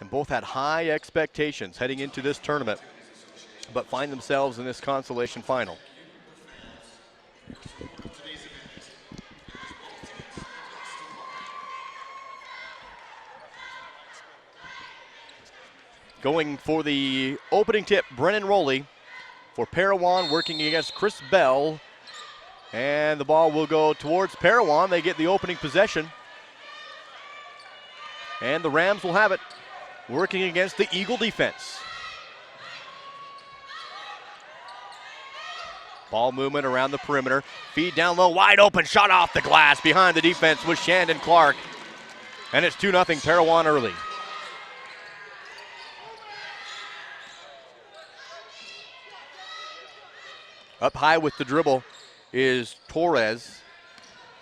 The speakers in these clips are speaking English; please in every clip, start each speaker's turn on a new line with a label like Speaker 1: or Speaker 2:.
Speaker 1: And both had high expectations heading into this tournament, but find themselves in this consolation final. Going for the opening tip, Brennan Rowley for Parowan, working against Chris Bell. And the ball will go towards Parowan. They get the opening possession. And the Rams will have it, working against the Eagle defense. Ball movement around the perimeter. Feed down low, wide open, shot off the glass. Behind the defense was Shandon Clark. And it's 2-0 Parowan early. Up high with the dribble is Torres.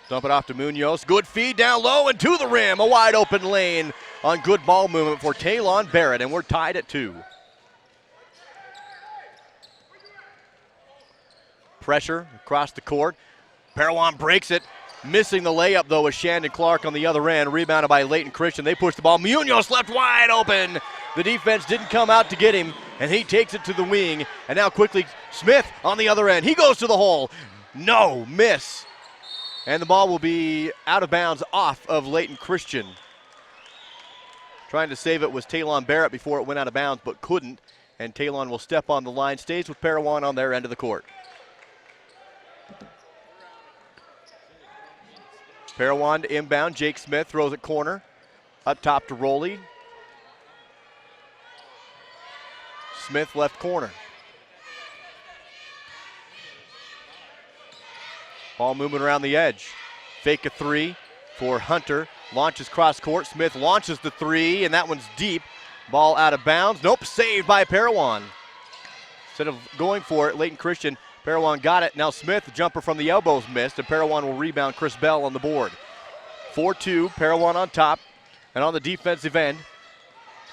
Speaker 1: Dump it off to Munoz. Good feed down low and to the rim. A wide open lane on good ball movement for Talon Barrett, and we're tied at 2. Pressure across the court. Parowan breaks it. Missing the layup, though, with Shandon Clark on the other end. Rebounded by Layton Christian. They push the ball. Munoz left wide open. The defense didn't come out to get him, and he takes it to the wing. And now quickly, Smith on the other end. He goes to the hole. No, miss. And the ball will be out of bounds off of Layton Christian. Trying to save it was Talon Barrett before it went out of bounds, but couldn't. And Talon will step on the line, stays with Parowan on their end of the court. Parowan to inbound. Jake Smith throws it corner. Up top to Rowley. Smith left corner. Ball movement around the edge. Fake a three for Hunter. Launches cross court. Smith launches the three, and that one's deep. Ball out of bounds. Nope, saved by Parowan. Instead of going for it, Layton Christian, Parowan got it. Now Smith, the jumper from the elbows missed, and Parowan will rebound Chris Bell on the board. 4-2, Parowan on top. And on the defensive end,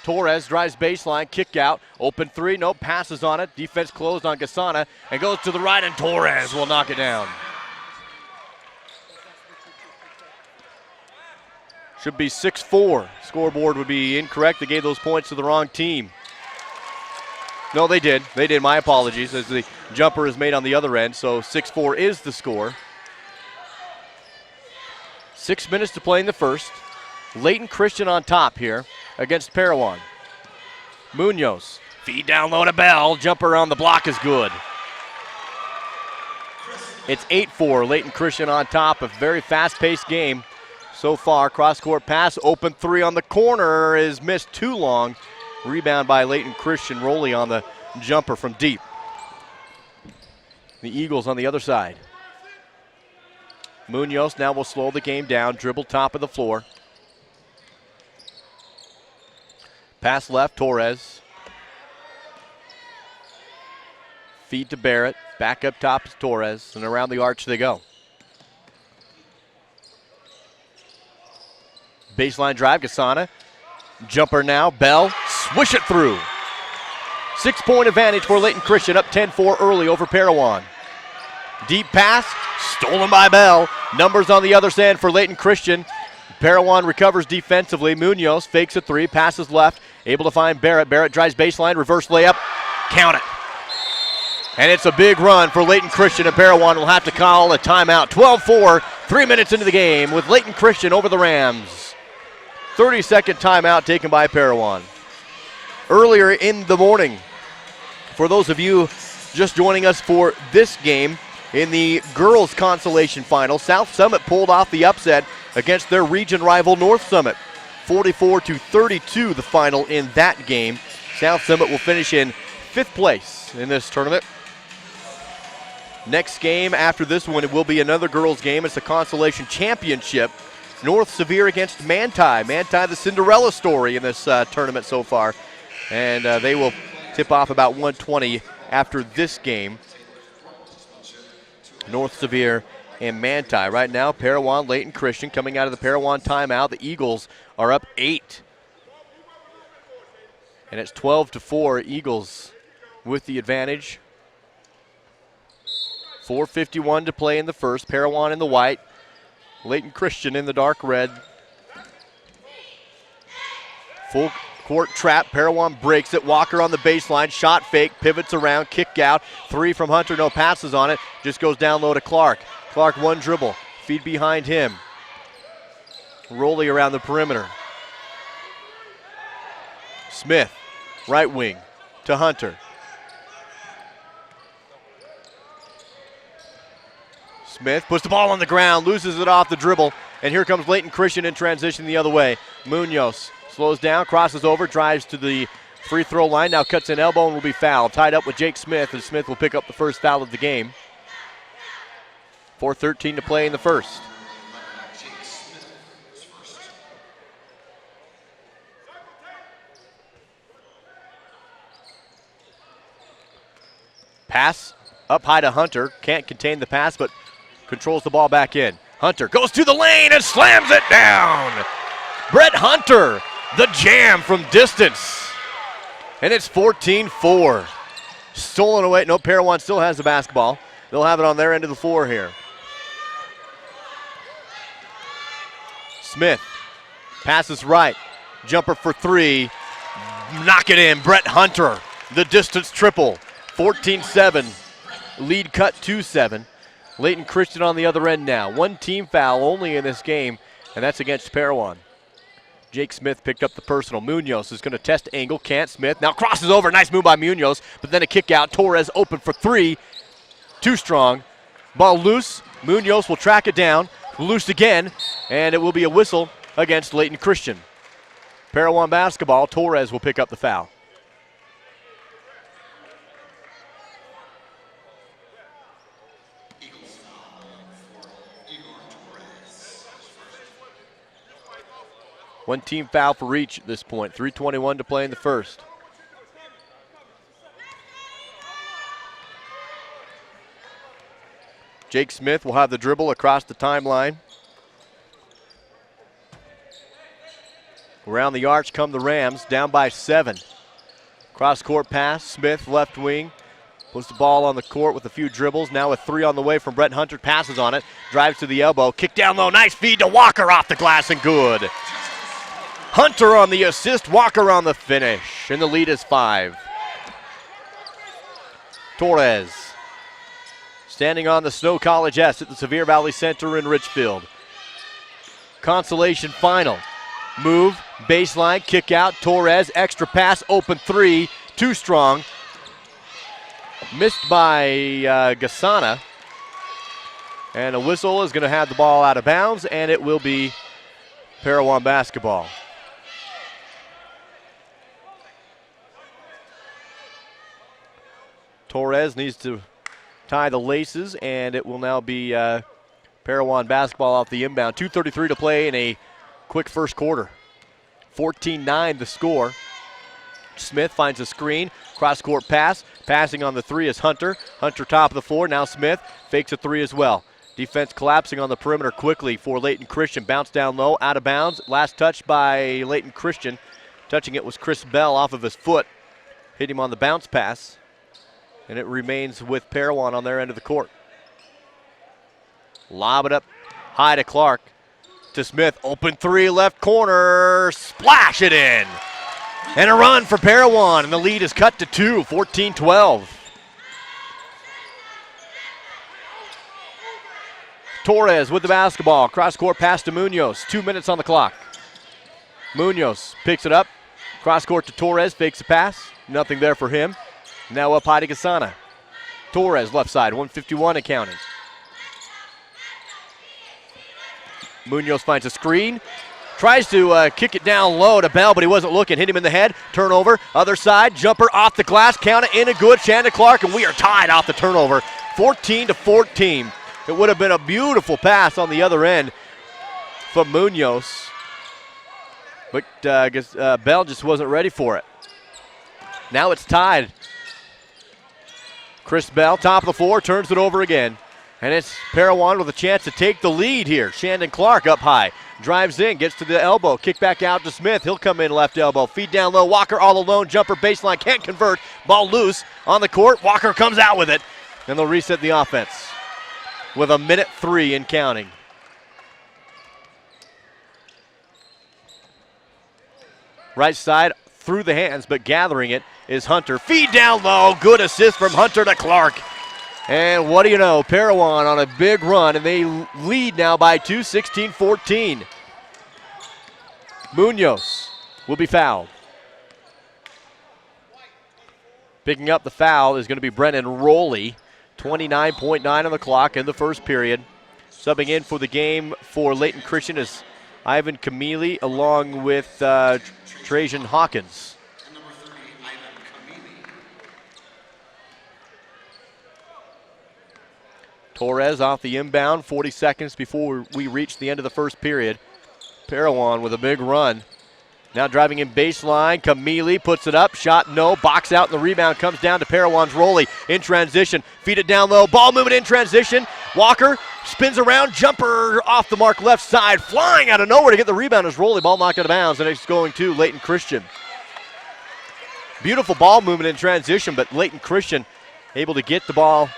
Speaker 1: Torres drives baseline, kick out. Open three, nope, passes on it. Defense closed on Gasana and goes to the right, and Torres will knock it down. Should be 6-4. Scoreboard would be incorrect. They gave those points to the wrong team. No, they did. They did. My apologies, as the jumper is made on the other end. So 6-4 is the score. 6 minutes to play in the first. Layton Christian on top here against Parowan. Munoz. Feed down low to Bell. Jumper on the block is good. It's 8-4. Layton Christian on top. A very fast-paced game so far. Cross-court pass. Open three on the corner is missed too long. Rebound by Layton Christian. Rowley on the jumper from deep. The Eagles on the other side. Munoz now will slow the game down. Dribble top of the floor. Pass left, Torres. Feed to Barrett. Back up top is Torres. And around the arch they go. Baseline drive, Gasana. Jumper now, Bell. Swish it through. 6-point advantage for Layton Christian, up 10-4 early over Parowan. Deep pass, stolen by Bell. Numbers on the other end for Layton Christian. Parowan recovers defensively. Munoz fakes a three, passes left, able to find Barrett. Barrett drives baseline, reverse layup, count it. And it's a big run for Layton Christian, and Parowan will have to call a timeout. 12-4, 3 minutes into the game with Layton Christian over the Rams. 30-second timeout taken by Parowan. Earlier in the morning, for those of you just joining us for this game, in the girls' consolation final, South Summit pulled off the upset against their region rival North Summit. 44-32 the final in that game. South Summit will finish in 5th place in this tournament. Next game after this one, it will be another girls' game. It's the consolation championship. North Sevier against Manti. Manti, the Cinderella story in this tournament so far. And they will tip off about 1:20 after this game. North Sevier and Manti. Right now, Parowan, Layton Christian coming out of the Parowan timeout. The Eagles are up 8. And it's 12-4. Eagles with the advantage. 4:51 to play in the first. Parowan in the white. Layton Christian in the dark red. Court trap, Parowan breaks it. Walker on the baseline, shot fake, pivots around, kick out. 3 from Hunter, no passes on it. Just goes down low to Clark. Clark one dribble, feed behind him. Rolling around the perimeter. Smith, right wing to Hunter. Smith puts the ball on the ground, loses it off the dribble, and here comes Layton Christian in transition the other way. Munoz slows down, crosses over, drives to the free throw line, now cuts an elbow and will be fouled. Tied up with Jake Smith, and Smith will pick up the first foul of the game. 4:13 to play in the first. Pass up high to Hunter, can't contain the pass, but controls the ball back in. Hunter goes to the lane and slams it down. Brett Hunter, the jam from distance. And it's 14-4. Stolen away. No, Parowan still has the basketball. They'll have it on their end of the floor here. Smith passes right. Jumper for 3. Knock it in. Brett Hunter, the distance triple. 14-7. Lead cut to 7. Layton Christian on the other end now. 1 team foul only in this game, and that's against Parowan. Jake Smith picked up the personal. Munoz is going to test angle. Can't. Smith now crosses over. Nice move by Munoz, but then a kick out. Torres open for 3. Too strong. Ball loose. Munoz will track it down. Loose again, and it will be a whistle against Layton Christian. Parowan basketball. Torres will pick up the foul. One team foul for each at this point. 3:21 to play in the first. Jake Smith will have the dribble across the timeline. Around the arch come the Rams, down by 7. Cross-court pass, Smith left wing. Puts the ball on the court with a few dribbles. Now with 3 on the way from Brett Hunter. Passes on it, drives to the elbow. Kick down low, nice feed to Walker off the glass and good. Hunter on the assist, Walker on the finish, and the lead is 5. Torres standing on the Snow College S at the Sevier Valley Center in Richfield. Consolation final. Move, baseline, kick out, Torres, extra pass, open 3, too strong. Missed by Gasana. And a whistle is going to have the ball out of bounds, and it will be Parowan basketball. Torres needs to tie the laces, and it will now be Parowan basketball off the inbound. 2:33 to play in a quick first quarter. 14-9 the score. Smith finds a screen, cross-court pass. Passing on the 3 is Hunter. Hunter top of the floor. Now Smith fakes a 3 as well. Defense collapsing on the perimeter quickly for Layton Christian. Bounce down low, out of bounds. Last touch by Layton Christian. Touching it was Chris Bell off of his foot. Hit him on the bounce pass. And it remains with Parowan on their end of the court. Lob it up high to Clark. To Smith, open 3, left corner, splash it in. And a run for Parowan, and the lead is cut to 2, 14-12. Torres with the basketball, cross-court pass to Munoz, 2 minutes on the clock. Munoz picks it up, cross-court to Torres, fakes the pass, nothing there for him. Now up high to Gasana. Torres left side, 151 and counting. Munoz finds a screen. Tries to kick it down low to Bell, but he wasn't looking. Hit him in the head. Turnover. Other side. Jumper off the glass. Count it in and good. Shandon Clark, and we are tied off the turnover. 14-14. It would have been a beautiful pass on the other end from Munoz. But Bell just wasn't ready for it. Now it's tied. Chris Bell, top of the floor, turns it over again. And it's Parowan with a chance to take the lead here. Shandon Clark up high. Drives in, gets to the elbow. Kick back out to Smith. He'll come in left elbow. Feed down low. Walker all alone. Jumper baseline. Can't convert. Ball loose on the court. Walker comes out with it. And they'll reset the offense with 1:03 and counting. Right side, through the hands, but gathering it is Hunter. Feed down low. Good assist from Hunter to Clark. And what do you know? Parowan on a big run, and they lead now by 2, 16-14. Munoz will be fouled. Picking up the foul is going to be Brennan Rowley. 29.9 on the clock in the first period. Subbing in for the game for Layton Christian is Ivan Camili along with Trajan Hawkins. Torres off the inbound, 40 seconds before we reach the end of the first period. Parowan with a big run. Now driving in baseline, Camili puts it up, shot no, box out, and the rebound comes down to Parowan's Rowley in transition. Feed it down low, ball movement in transition. Walker spins around, jumper off the mark left side, flying out of nowhere to get the rebound as Rowley, ball knocked out of bounds, and it's going to Layton Christian. Beautiful ball movement in transition, but Layton Christian able to get the ball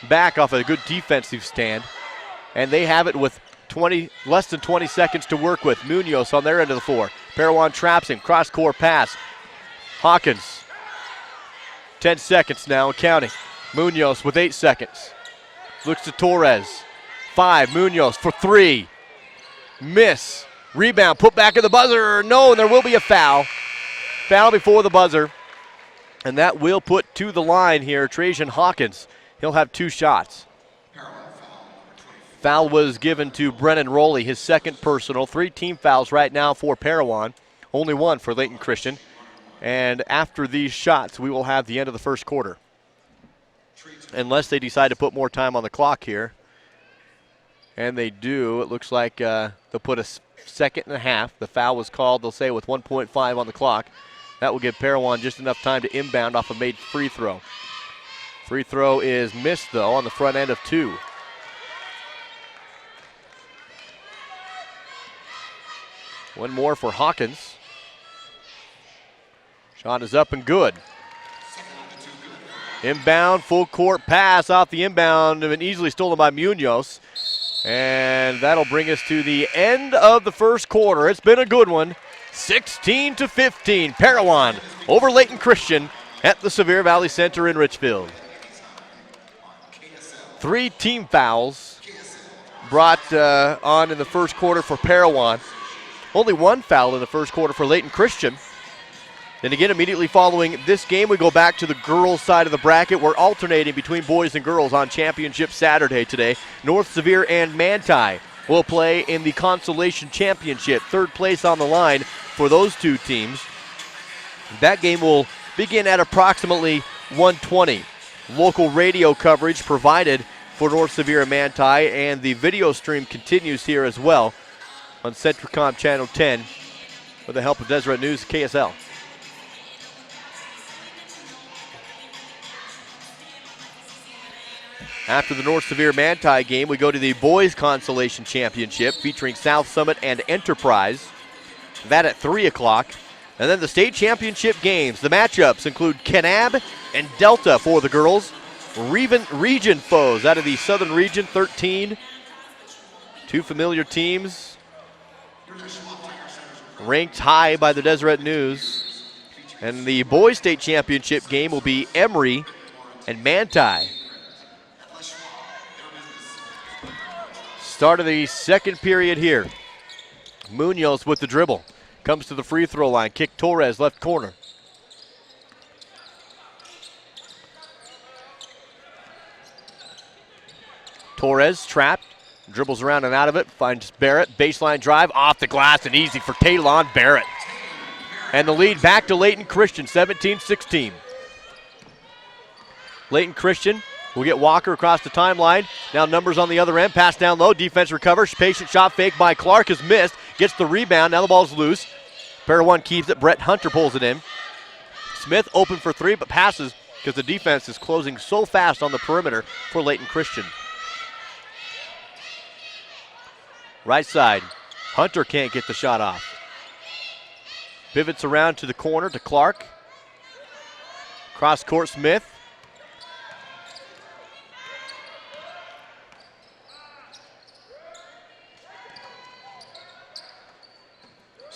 Speaker 1: back off a good defensive stand, and they have it with less than 20 seconds to work with. Munoz on their end of the floor. Parowan traps him. Cross-court pass. Hawkins. 10 seconds now and counting. Munoz with 8 seconds. Looks to Torres. 5. Munoz for 3. Miss. Rebound. Put back at the buzzer. No, and there will be a foul. Foul before the buzzer. And that will put to the line here Trajan Hawkins. He'll have 2 shots. Foul was given to Brennan Rowley, his second personal. 3 team fouls right now for Parowan, only 1 for Layton Christian. And after these shots, we will have the end of the first quarter. Unless they decide to put more time on the clock here. And they do. It looks like they'll put a second and a half. The foul was called, they'll say, with 1.5 on the clock. That will give Parowan just enough time to inbound off a made free throw. Free throw is missed, though, on the front end of 2. One more for Hawkins. Shot is up and good. Inbound, full court pass off the inbound, and easily stolen by Munoz. And that'll bring us to the end of the first quarter. It's been a good one. 16-15. Parowan over Layton Christian at the Sevier Valley Center in Richfield. 3 team fouls brought on in the first quarter for Parowan. Only 1 foul in the first quarter for Layton Christian. Then again, immediately following this game, we go back to the girls' side of the bracket. We're alternating between boys and girls on Championship Saturday today. North Sevier and Manti will play in the Consolation Championship. 3rd place on the line for those 2 teams. That game will begin at approximately 1:20. Local radio coverage provided for North Sevier and Manti, and the video stream continues here as well on Centricom Channel 10 with the help of Deseret News KSL. After the North Sevier Manti game, we go to the Boys Consolation Championship featuring South Summit and Enterprise. That at 3 o'clock. And then the state championship games. The matchups include Kanab and Delta for the girls. Region foes out of the Southern Region, 13. 2 familiar teams ranked high by the Deseret News. And the boys state championship game will be Emory and Manti. Start of the second period here. Munoz with the dribble. Comes to the free throw line. Kick Torres, left corner. Torres trapped. Dribbles around and out of it. Finds Barrett. Baseline drive off the glass and easy for Talon Barrett. And the lead back to Layton Christian, 17-16. Layton Christian will get Walker across the timeline. Now numbers on the other end. Pass down low. Defense recovers. Patient shot fake by Clark is missed. Gets the rebound. Now the ball's loose. Parowan keeps it. Brett Hunter pulls it in. Smith open for 3 but passes because the defense is closing so fast on the perimeter for Layton Christian. Right side. Hunter can't get the shot off. Pivots around to the corner to Clark. Cross court Smith.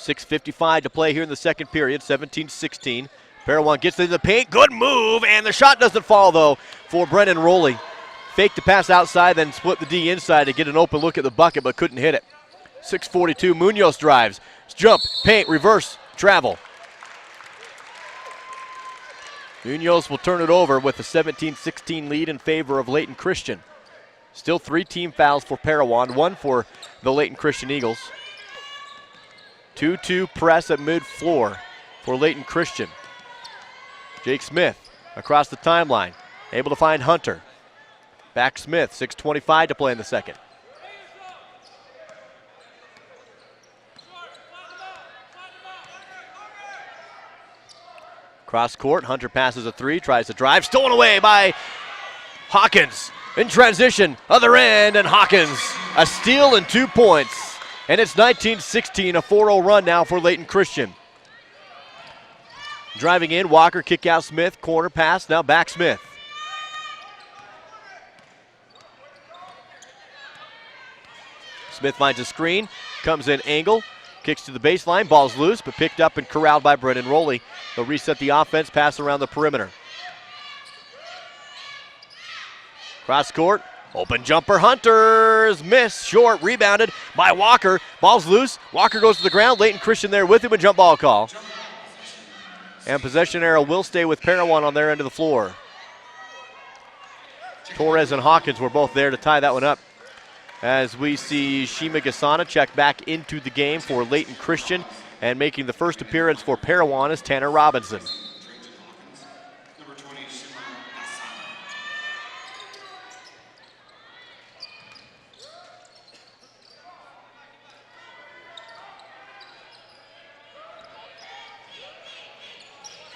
Speaker 1: 6:55 to play here in the second period, 17-16. Parowan gets into the paint, good move, and the shot doesn't fall, though, for Brennan Rowley. Faked the pass outside, then split the D inside to get an open look at the bucket, but couldn't hit it. 6:42, Munoz drives. Jump, paint, reverse, travel. Munoz will turn it over with a 17-16 lead in favor of Layton Christian. Still 3 team fouls for Parowan, 1 for the Layton Christian Eagles. 2-2 press at mid-floor for Layton Christian. Jake Smith across the timeline, able to find Hunter. Back Smith, 6:25 to play in the second. Cross court, Hunter passes a 3, tries to drive, stolen away by Hawkins. In transition, other end, and Hawkins, a steal and 2 points. And it's 19-16, a 4-0 run now for Layton Christian. Driving in, Walker, kick out Smith, corner pass, now back Smith. Smith finds a screen, comes in angle, kicks to the baseline, ball's loose, but picked up and corralled by Brennan Rowley. They'll reset the offense, pass around the perimeter. Cross court, open jumper, Hunter's miss, short, rebounded by Walker. Ball's loose, Walker goes to the ground, Layton Christian there with him, a jump ball call. And possession arrow will stay with Parowan on their end of the floor. Torres and Hawkins were both there to tie that one up. As we see Shima Gasana check back into the game for Layton Christian, and making the first appearance for Parowan is Tanner Robinson.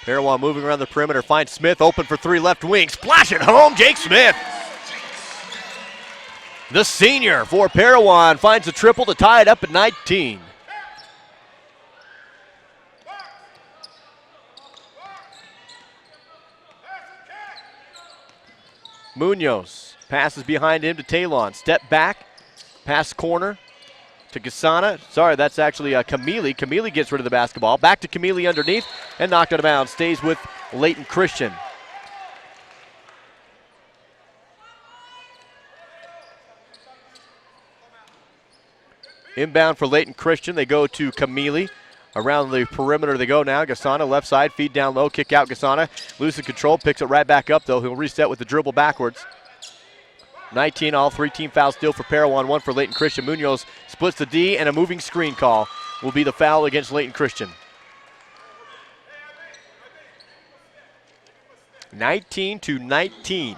Speaker 1: Parowan moving around the perimeter, finds Smith open for 3 left wing, splash it home, Jake Smith. The senior for Parowan finds a triple to tie it up at 19. Munoz passes behind him to Talon. Step back, pass corner to Gasana. Sorry, that's actually Camille. Camille gets rid of the basketball. Back to Camille underneath and knocked out of bounds. Stays with Layton Christian. Inbound for Layton Christian. They go to Camille. Around the perimeter they go now. Gasana left side, feed down low, kick out Gasana. Losing control, picks it right back up though. He'll reset with the dribble backwards. 19 all, 3 team fouls still for Parowan, 1 for Layton Christian. Munoz splits the D, and a moving screen call will be the foul against Layton Christian. 19-19.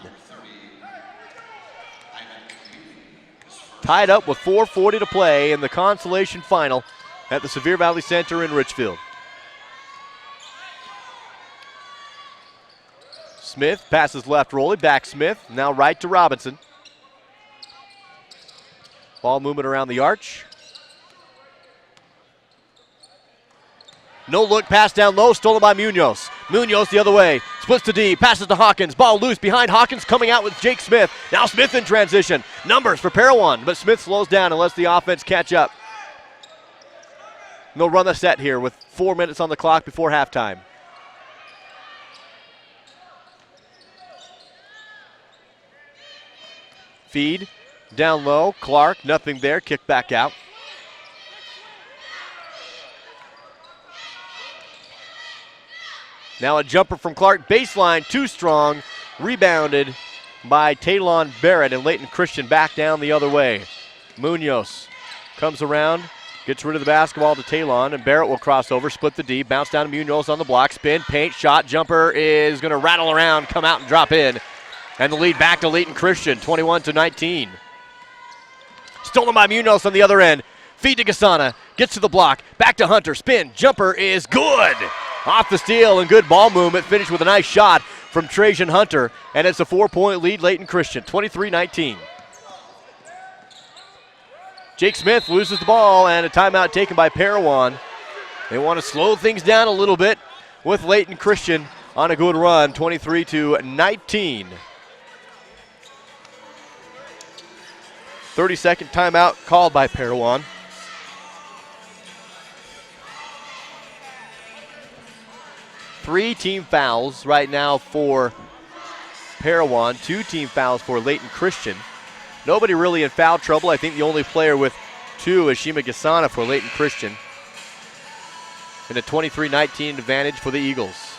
Speaker 1: Tied up with 4:40 to play in the consolation final at the Sevier Valley Center in Richfield. Smith passes left, Rowley, back Smith, now right to Robinson. Ball movement around the arch. No look, pass down low, stolen by Munoz. Munoz the other way, splits to D, passes to Hawkins. Ball loose behind Hawkins, coming out with Jake Smith. Now Smith in transition. Numbers for Parowan, but Smith slows down and lets the offense catch up. And they'll run the set here with 4 minutes on the clock before halftime. Feed, down low, Clark, nothing there, kick back out. Now a jumper from Clark, baseline, too strong, rebounded by Talon Barrett, and Layton Christian back down the other way. Munoz comes around, gets rid of the basketball to Talon, and Barrett will cross over, split the D, bounce down to Munoz on the block, spin, paint, shot, jumper is going to rattle around, come out and drop in. And the lead back to Layton Christian, 21-19. Stolen by Munoz on the other end. Feed to Gasana, gets to the block, back to Hunter, spin, jumper is good. Off the steal and good ball movement, finished with a nice shot from Trajan Hunter, and it's a 4-point lead, Layton Christian, 23-19. Jake Smith loses the ball, and a timeout taken by Parowan. They want to slow things down a little bit with Layton Christian on a good run, 23-19. 30-second timeout called by Parowan. 3 team fouls right now for Parowan, 2 team fouls for Layton Christian. Nobody really in foul trouble. I think the only player with 2 is Shima Gasana for Layton Christian. And a 23-19 advantage for the Eagles.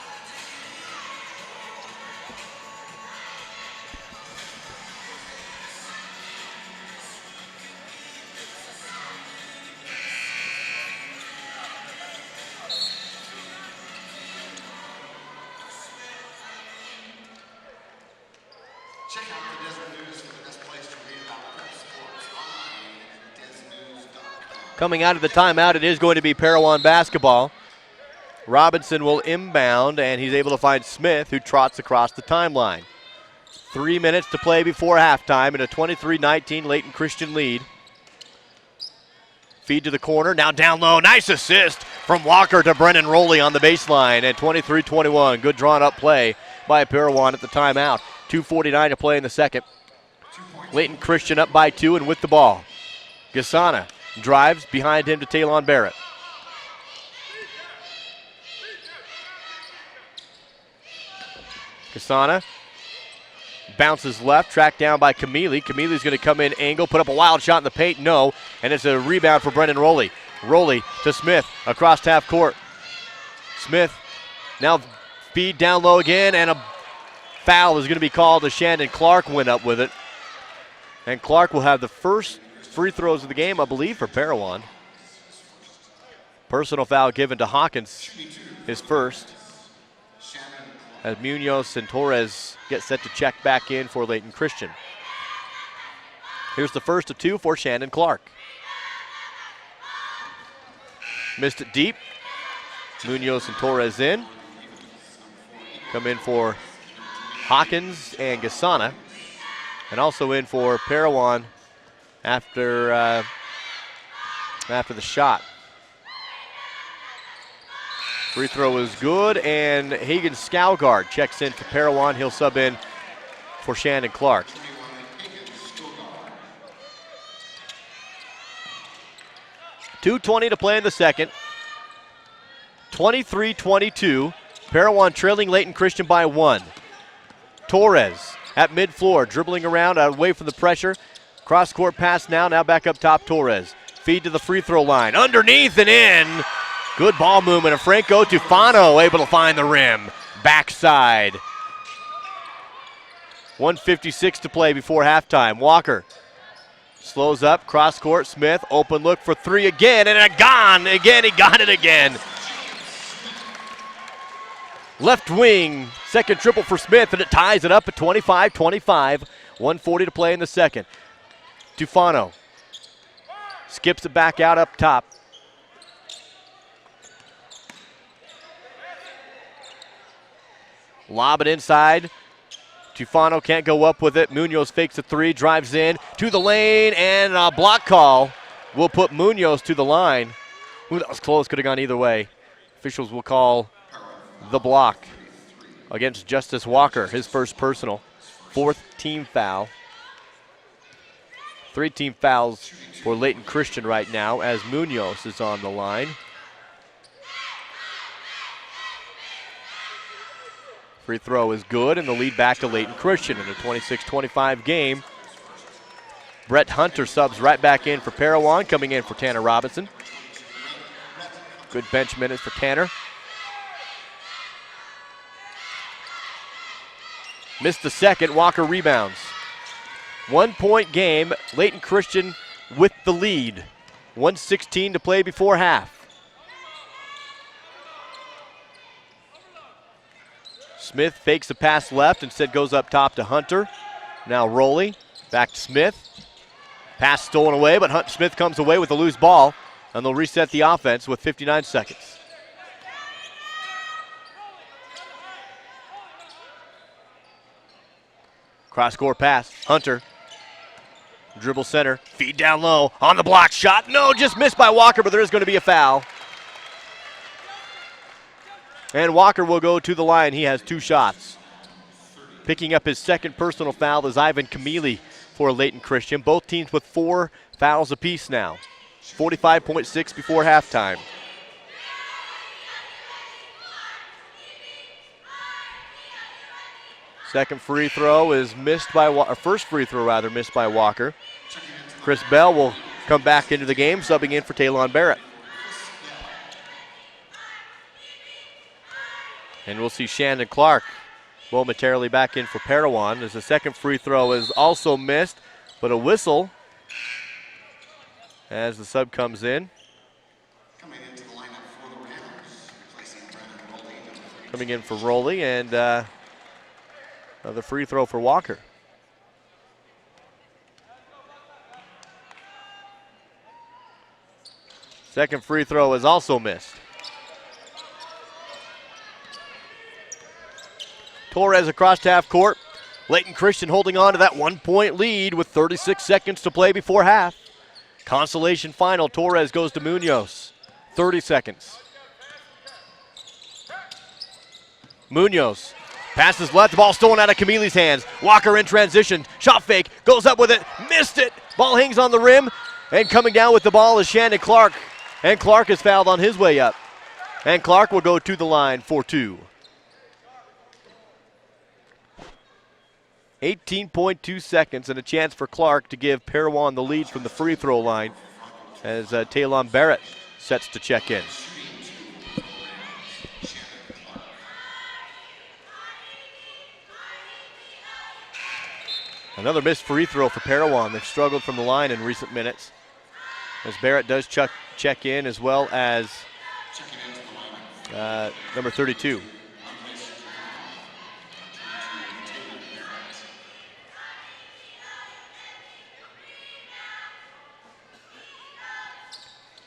Speaker 1: Coming out of the timeout, it is going to be Parowan basketball. Robinson will inbound, and he's able to find Smith, who trots across the timeline. 3 minutes to play before halftime in a 23-19 Layton Christian lead. Feed to the corner, now down low. Nice assist from Walker to Brennan Rowley on the baseline at 23-21. Good drawn-up play by Parowan at the timeout. 2:49 to play in the second. Layton Christian up by 2 and with the ball. Gasana drives behind him to Talon Barrett. Gasana bounces left, tracked down by Camille. Camille's going to come in angle, put up a wild shot in the paint, no, and it's a rebound for Brendan Rowley. Rowley to Smith across half court. Smith now feed down low again, and a foul is going to be called as Shandon Clark went up with it. And Clark will have the first free throws of the game, I believe, for Parowan. Personal foul given to Hawkins, his first. As Munoz and Torres get set to check back in for Layton Christian. Here's the first of 2 for Shandon Clark. Missed it deep. Munoz and Torres in. Come in for Hawkins and Gasana. And also in for Parowan after the shot. Free throw is good, and Hagen Scougard checks in for Parowan. He'll sub in for Shandon Clark. .220 to play in the second. 23-22. Parowan trailing Layton Christian by 1. Torres at mid-floor, dribbling around away from the pressure. Cross-court pass now back up top, Torres. Feed to the free throw line, underneath and in. Good ball movement, and Franco Tufano able to find the rim. Backside. 1:56 to play before halftime. Walker slows up, cross-court, Smith, open look for 3 again, and it gone again, he got it again. Left wing, second triple for Smith, and it ties it up at 25-25. 1:40 to play in the second. Tufano skips it back out up top. Lob it inside. Tufano can't go up with it. Munoz fakes a 3, drives in to the lane, and a block call will put Munoz to the line. Ooh, that was close, could have gone either way. Officials will call the block against Justice Walker, his first personal. 4th team foul. 3 team fouls for Layton Christian right now as Munoz is on the line. Free throw is good, and the lead back to Layton Christian in a 26-25 game. Brett Hunter subs right back in for Parowan, coming in for Tanner Robinson. Good bench minutes for Tanner. Missed the second, Walker rebounds. 1-point game, Layton Christian with the lead. 1:16 to play before half. Smith fakes a pass left, instead goes up top to Hunter. Now Rowley, back to Smith. Pass stolen away, but Smith comes away with a loose ball, and they'll reset the offense with 59 seconds. Cross-court pass, Hunter. Dribble center, feed down low, on the block shot. No, just missed by Walker, but there is going to be a foul. And Walker will go to the line. He has 2 shots. Picking up his second personal foul is Ivan Camille for Layton Christian. Both teams with 4 fouls apiece now. 45.6 before halftime. Second free throw is missed by first free throw rather missed by Walker. Chris Bell will come back into the game, subbing in for Taylon Barrett. And we'll see Shandon Clark momentarily back in for Parowan as the second free throw is also missed, but a whistle as the sub comes in. Coming in for Rowley, and another free throw for Walker. Second free throw is also missed. Torres across half court. Layton Christian holding on to that 1-point lead with 36 seconds to play before half. Consolation final, Torres goes to Munoz. 30 seconds. Munoz passes left, the ball stolen out of Camille's hands. Walker in transition, shot fake, goes up with it, missed it. Ball hangs on the rim, and coming down with the ball is Shandon Clark. And Clark is fouled on his way up. And Clark will go to the line for two. 18.2 seconds and a chance for Clark to give Parowan the lead from the free throw line as Taylon Barrett sets to check in. Another missed free throw for Parowan. They've struggled from the line in recent minutes as Barrett does check in, as well as number 32.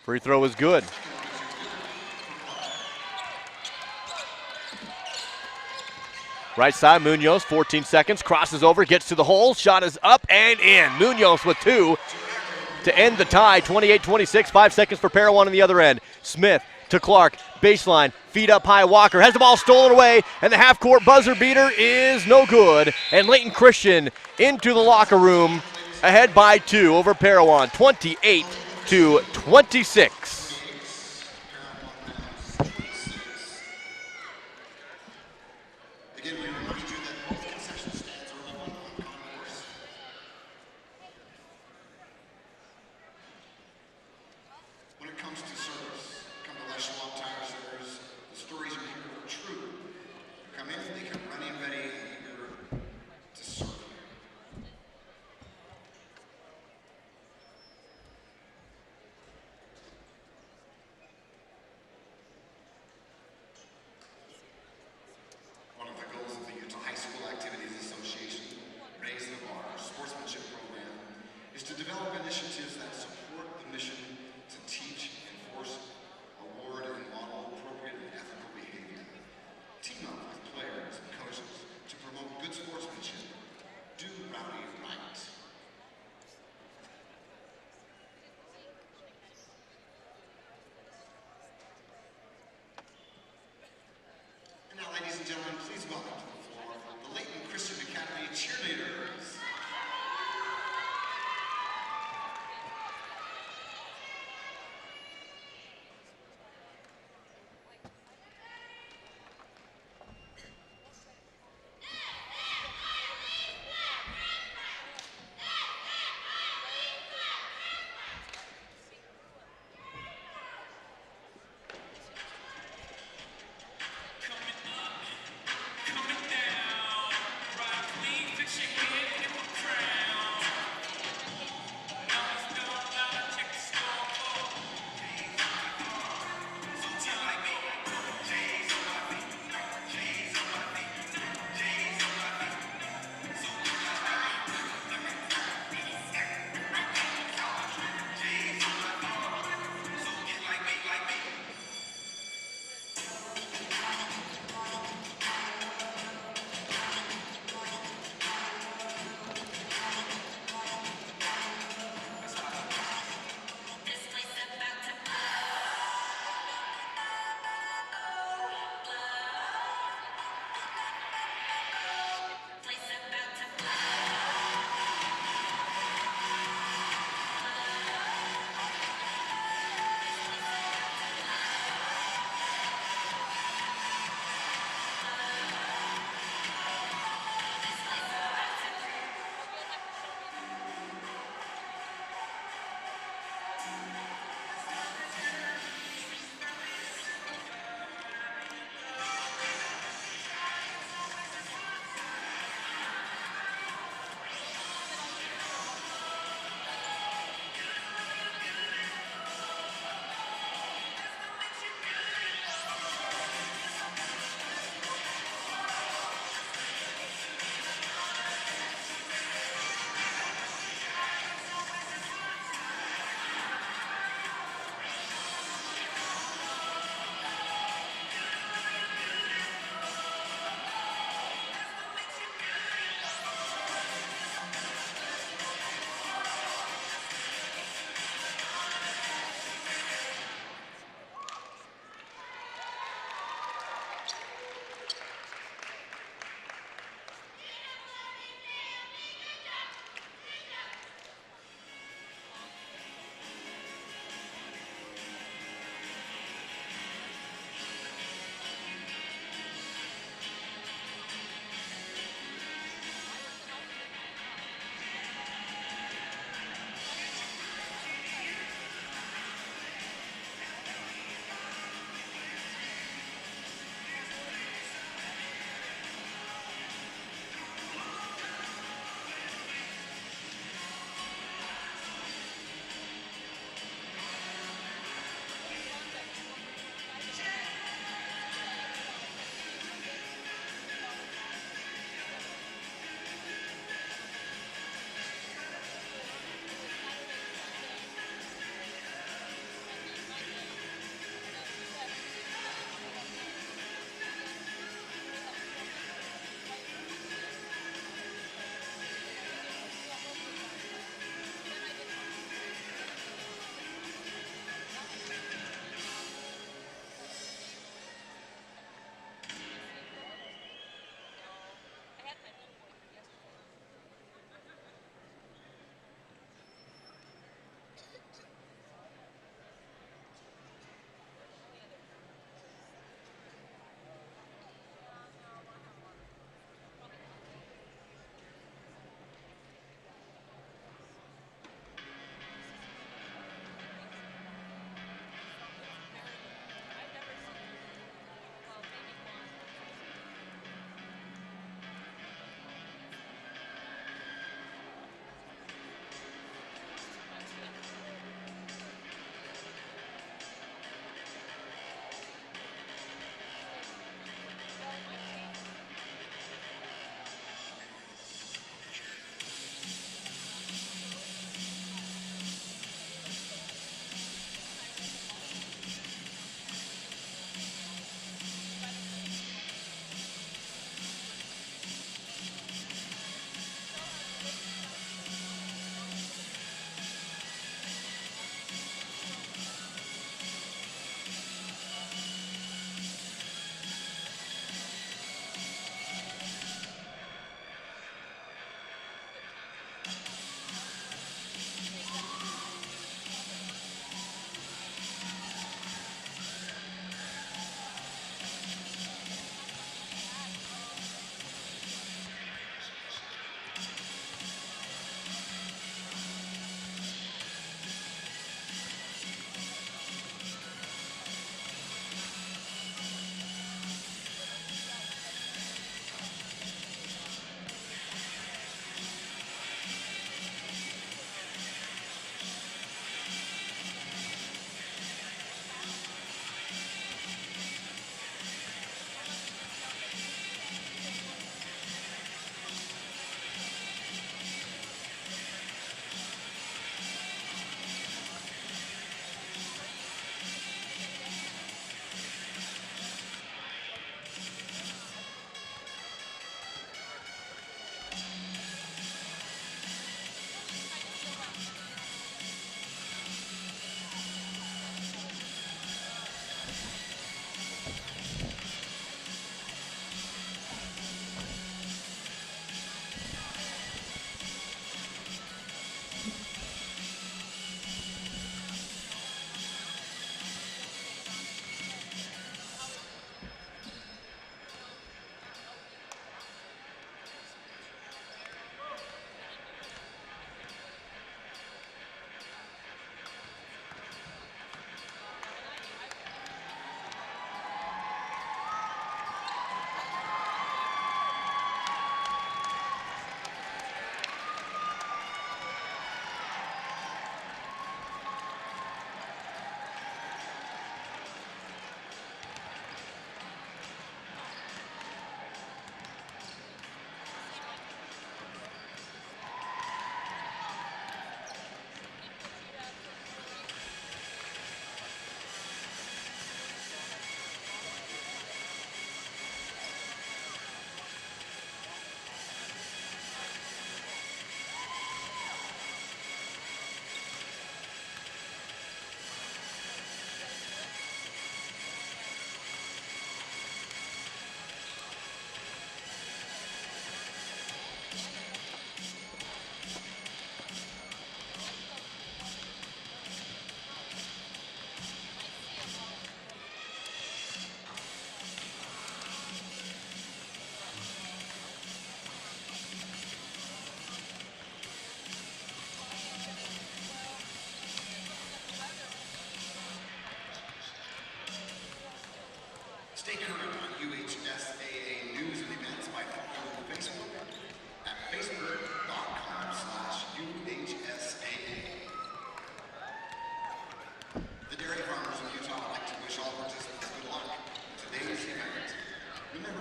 Speaker 1: Free throw is good. Right side, Munoz, 14 seconds, crosses over, gets to the hole, shot is up and in. Munoz with two to end the tie, 28-26, 5 seconds for Parowan on the other end. Smith to Clark, baseline, feed up high, Walker has the ball stolen away, and the half-court buzzer beater is no good. And Layton Christian into the locker room, ahead by 2 over Parowan, 28-26.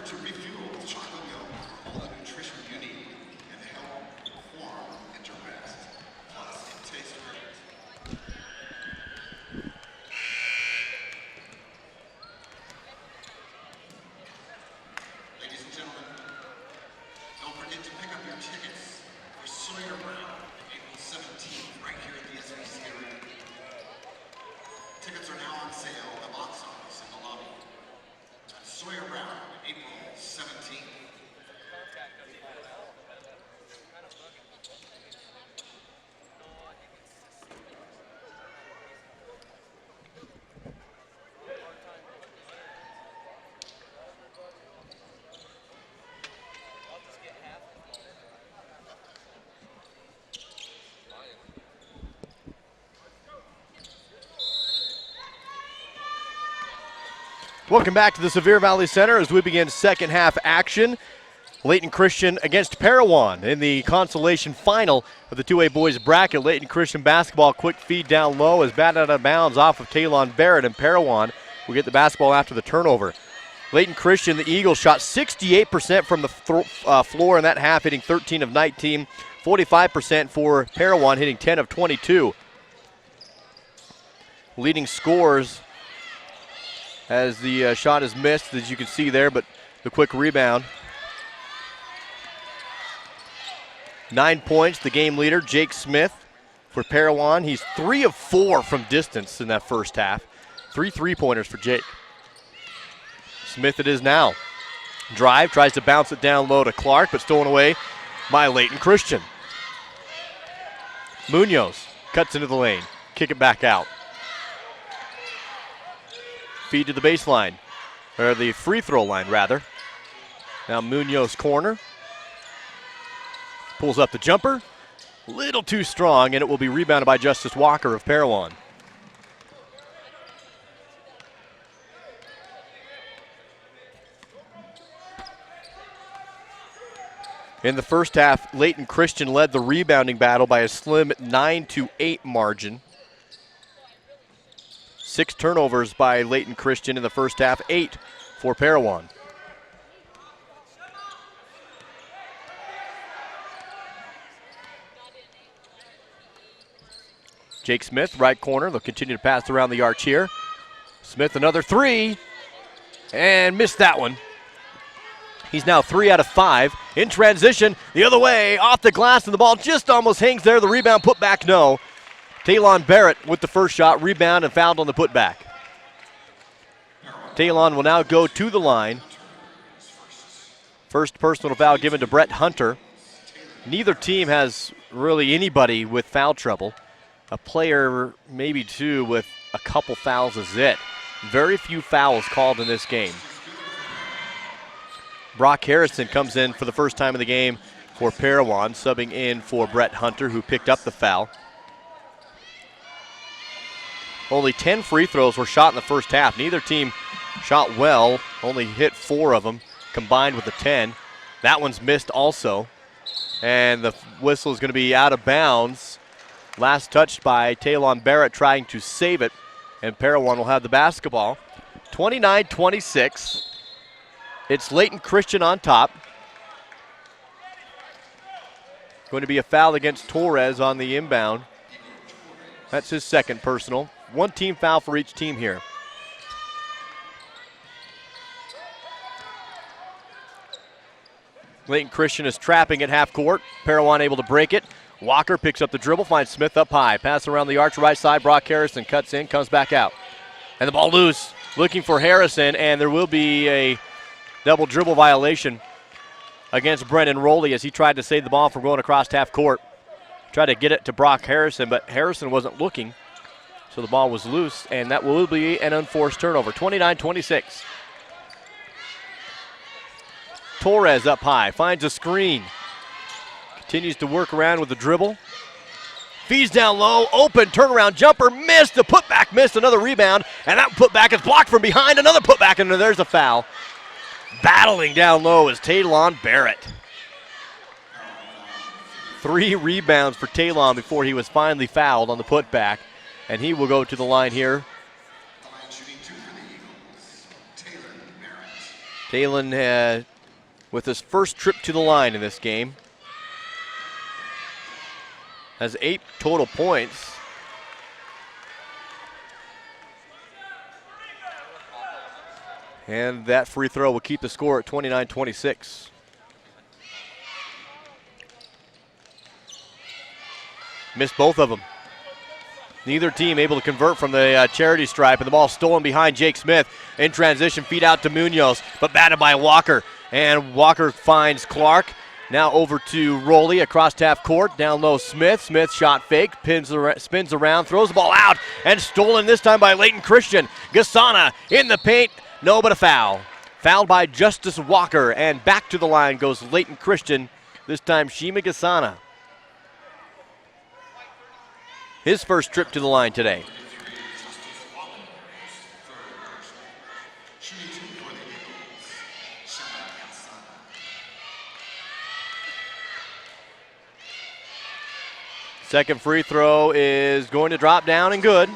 Speaker 2: to refuel with chocolate milk, all the nutrition you need, and to help perform and to rest. Plus, it tastes great. Ladies and gentlemen, don't forget to pick up your tickets for Sawyer Brown, April 17th, right here at the SBC Arena. Tickets are now on sale at the box office in the lobby. That's Sawyer Brown, April 17th.
Speaker 1: Welcome back to the Sevier Valley Center as we begin second half action. Layton Christian against Parowan in the consolation final of the 2A boys bracket. Layton Christian basketball, quick feed down low is batted out of bounds off of Talon Barrett, and Parowan will get the basketball after the turnover. Layton Christian, the Eagles, shot 68% from the floor in that half, hitting 13 of 19, 45% for Parowan, hitting 10 of 22. Leading scorers as the shot is missed, as you can see there, but the quick rebound. 9 points, the game leader, Jake Smith for Parowan. He's 3 of 4 from distance in that first half. 3 3-pointers for Jake. Smith it is now. Drive, tries to bounce it down low to Clark, but stolen away by Layton Christian. Munoz cuts into the lane, kick it back out. Feed to the baseline, or the free throw line rather. Now Munoz corner. Pulls up the jumper. Little too strong, and it will be rebounded by Justice Walker of Parowan. In the first half, Layton Christian led the rebounding battle by a slim 9-8 margin. 6 turnovers by Layton Christian in the first half, 8 for Parowan. Jake Smith, right corner. They'll continue to pass around the arch here. Smith, another 3, and missed that one. He's now 3 out of 5. In transition, the other way, off the glass, and the ball just almost hangs there. The rebound put back, no. Talon Barrett with the first shot, rebound, and fouled on the putback. Talon will now go to the line. First personal foul given to Brett Hunter. Neither team has really anybody with foul trouble. A player, maybe 2, with a couple fouls is it. Very few fouls called in this game. Brock Harrison comes in for the first time in the game for Parowan, subbing in for Brett Hunter, who picked up the foul. Only 10 free throws were shot in the first half. Neither team shot well, only hit 4 of them, combined with the 10. That one's missed also. And the whistle is going to be out of bounds. Last touched by Talon Barrett trying to save it, and Parowan will have the basketball. 29-26. It's Layton Christian on top. Going to be a foul against Torres on the inbound. That's his second personal. 1 team foul for each team here. Layton Christian is trapping at half court. Parowan able to break it. Walker picks up the dribble, finds Smith up high. Pass around the arch right side. Brock Harrison cuts in, comes back out. And the ball loose. Looking for Harrison, and there will be a double dribble violation against Brendan Rowley as he tried to save the ball from going across half court. Tried to get it to Brock Harrison, but Harrison wasn't looking. So the ball was loose, and that will be an unforced turnover. 29-26. Torres up high, finds a screen. Continues to work around with the dribble. Feeds down low, open, turnaround jumper, missed. The putback missed, another rebound, and that putback is blocked from behind. Another putback, and there's a foul. Battling down low is Talon Barrett. 3 rebounds for Talon before he was finally fouled on the putback, and he will go to the line here. Talon with his first trip to the line in this game has 8 total points. And that free throw will keep the score at 29-26. Missed both of them. Neither team able to convert from the charity stripe, and the ball stolen behind Jake Smith. In transition, feed out to Munoz, but batted by Walker. And Walker finds Clark. Now over to Rowley across half court. Down low, Smith. Smith shot fake, spins around, throws the ball out, and stolen this time by Layton Christian. Gasana in the paint. No, but a foul. Fouled by Justice Walker, and back to the line goes Layton Christian. This time, Shima Gasana. His first trip to the line today. Second free throw is going to drop down and good.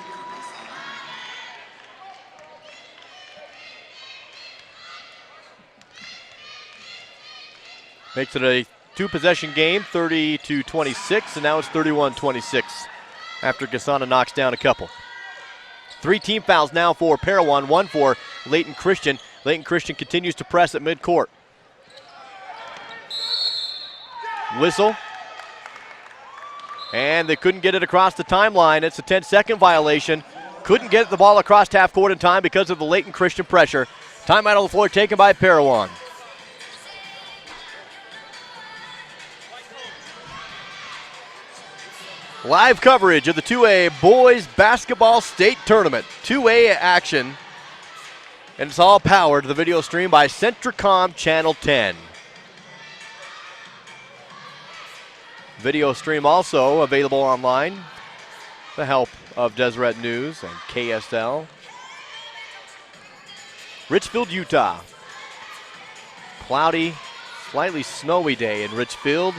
Speaker 1: Makes it a 2-possession game, 30-26, and now it's 31-26 after Gasana knocks down a couple. 3 team fouls now for Parowan, 1 for Layton Christian. Layton Christian continues to press at midcourt. Whistle. And they couldn't get it across the timeline. It's a 10-second violation. Couldn't get the ball across half court in time because of the Layton Christian pressure. Timeout on the floor taken by Parowan. Live coverage of the 2A Boys Basketball State Tournament. 2A action. And it's all powered to the video stream by Centricom Channel 10. Video stream also available online. The help of Deseret News and KSL. Richfield, Utah. Cloudy, slightly snowy day in Richfield.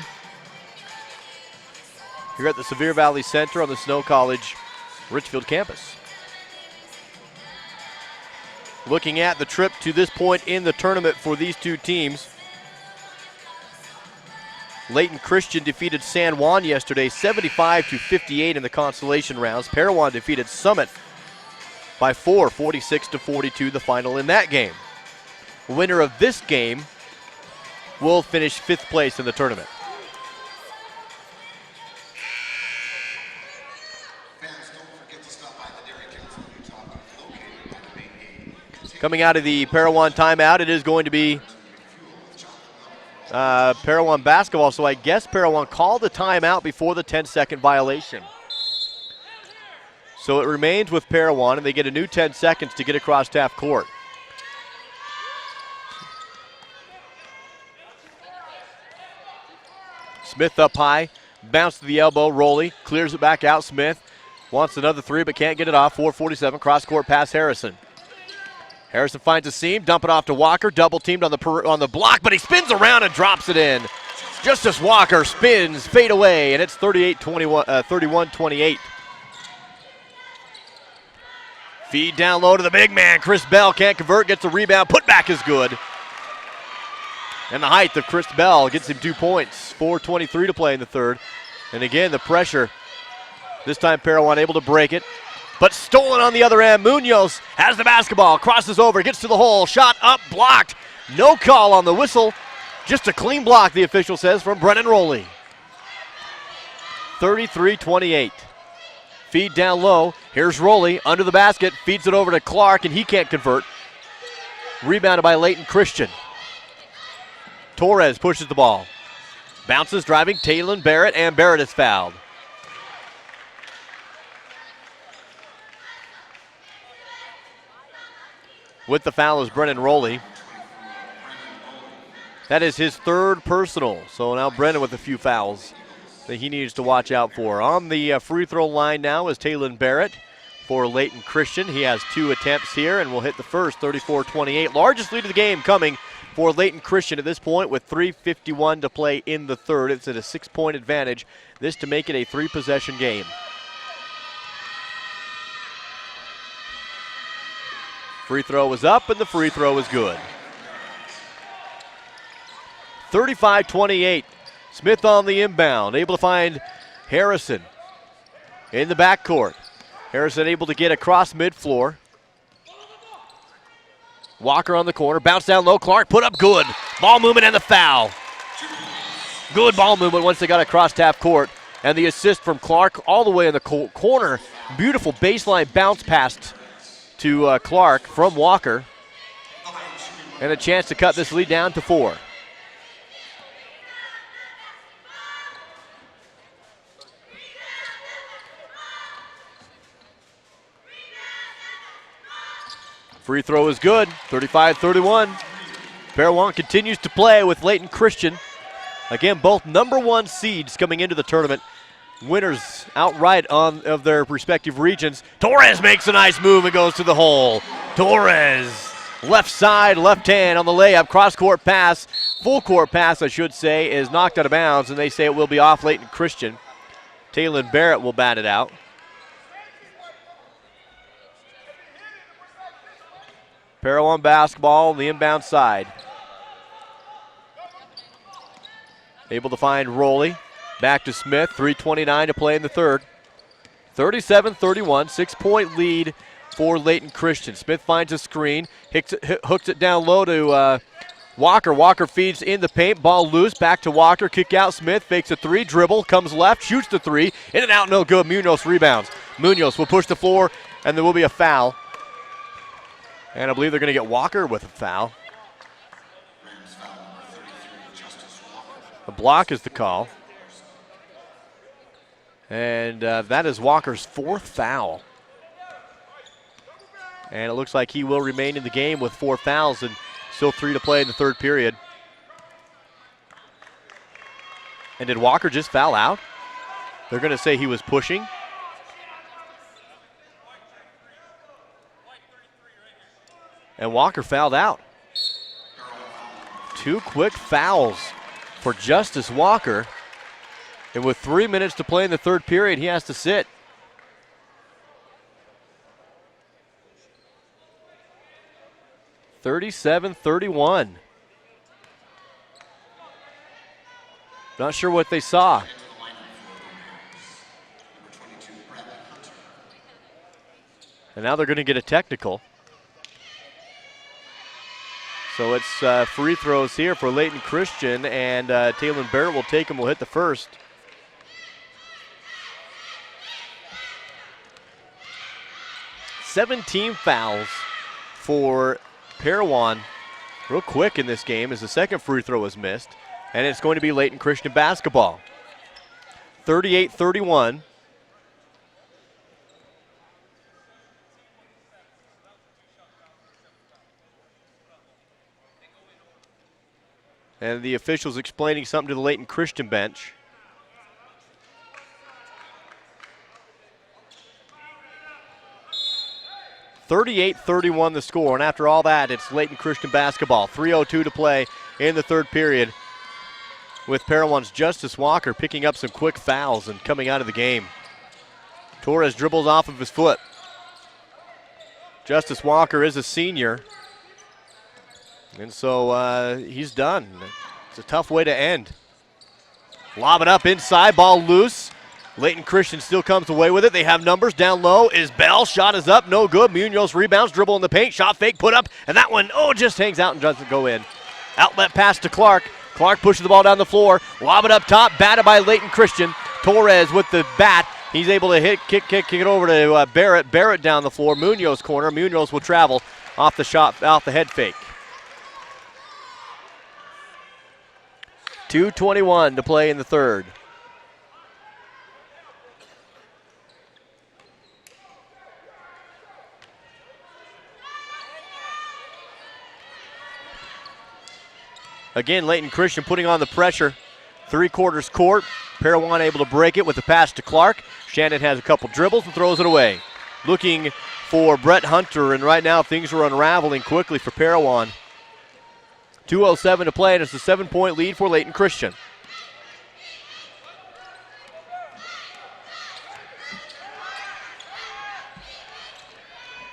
Speaker 1: Here at the Sevier Valley Center on the Snow College Richfield campus. Looking at the trip to this point in the tournament for these two teams. Layton Christian defeated San Juan yesterday 75-58 in the consolation rounds. Parowan defeated Summit by 4, 46-42, the final in that game. The winner of this game will finish 5th place in the tournament. Coming out of the Parowan timeout, it is going to be Parowan basketball, so I guess Parowan called the timeout before the 10-second violation. So it remains with Parowan, and they get a new 10 seconds to get across half court. Smith up high, bounce to the elbow, Rowley, clears it back out, Smith wants another 3 but can't get it off, 4:47, cross-court pass Harrison. Harrison finds a seam, dump it off to Walker, double teamed on the block, but he spins around and drops it in. Justice Walker spins, fade away, and it's 31-28. Feed down low to the big man. Chris Bell can't convert, gets a rebound, putback is good. And the height of Chris Bell gets him 2 points, 4:23 to play in the third. And again, the pressure. This time Parowan able to break it. But stolen on the other end. Munoz has the basketball, crosses over, gets to the hole, shot up, blocked. No call on the whistle. Just a clean block, the official says, from Brennan Rowley. 33-28. Feed down low. Here's Rowley under the basket, feeds it over to Clark, and he can't convert. Rebounded by Layton Christian. Torres pushes the ball. Bounces, driving, Talon Barrett, and Barrett is fouled. With the foul is Brennan Rowley. That is his 3rd personal. So now Brennan with a few fouls that he needs to watch out for. On the free throw line now is Talon Barrett for Layton Christian. He has 2 attempts here and will hit the first, 34-28. Largest lead of the game coming for Layton Christian at this point with 3:51 to play in the third. It's at a 6-point advantage. This to make it a 3-possession game. Free throw was up, and the free throw is good. 35-28. Smith on the inbound, able to find Harrison in the backcourt. Harrison able to get across midfloor. Walker on the corner, bounce down low. Clark put up good. Ball movement and the foul. Good ball movement once they got across half court. And the assist from Clark all the way in the corner. Beautiful baseline bounce pass to Clark from Walker. And a chance to cut this lead down to 4. Free throw is good, 35-31. Parowan continues to play with Layton Christian. Again, both number 1 seeds coming into the tournament. Winners outright of their respective regions. Torres makes a nice move and goes to the hole. Torres, left side, left hand on the layup. Cross-court pass, full-court pass, I should say, is knocked out of bounds, and they say it will be off Layton Christian. Taylon Barrett will bat it out. Parowan basketball on the inbound side. Able to find Rowley. Back to Smith. 3:29 to play in the third. 37-31. 6-point lead for Layton Christian. Smith finds a screen. Hooks it down low to Walker. Walker feeds in the paint. Ball loose. Back to Walker. Kick out. Smith fakes a 3. Dribble. Comes left. Shoots the 3. In and out. No good. Munoz rebounds. Munoz will push the floor, and there will be a foul. And I believe they're going to get Walker with a foul. A block is the call. And that is Walker's 4th foul. And it looks like he will remain in the game with 4 fouls and still 3 to play in the third period. And did Walker just foul out? They're going to say he was pushing. And Walker fouled out. 2 quick fouls for Justice Walker. And with 3 minutes to play in the third period, he has to sit. (37-31). Not sure what they saw. And now they're going to get a technical. So it's free throws here for Layton Christian, and Taylon Barrett will take them, will hit the first. (17 fouls for Parowan real quick in this game as the second free throw is missed, and it's going to be Layton Christian basketball. 38-31. And the officials explaining something to the Layton Christian bench. (38-31) the score, and after all that, it's Layton Christian basketball. 3:02 to play in the third period, with Parowan's Justice Walker picking up some quick fouls and coming out of the game. Torres dribbles off of his foot. Justice Walker is a senior. And so he's done. It's a tough way to end. Lob it up inside, ball loose. Layton Christian still comes away with it. They have numbers. Down low is Bell. Shot is up, no good. Munoz rebounds, dribble in the paint, shot fake, put up, and that one, just hangs out and doesn't go in. Outlet pass to Clark. Clark pushes the ball down the floor. Lob it up top, batted by Layton Christian. Torres with the bat. He's able to kick it over to Barrett. Barrett down the floor. Munoz corner. Munoz will travel off the head fake. 2:21 to play in the third. Again, Layton Christian putting on the pressure. 3/4 court. Parowan able to break it with the pass to Clark. Shannon has a couple dribbles and throws it away. Looking for Brett Hunter, and right now things are unraveling quickly for Parowan. 2:07 to play, and it's a 7-point lead for Layton Christian.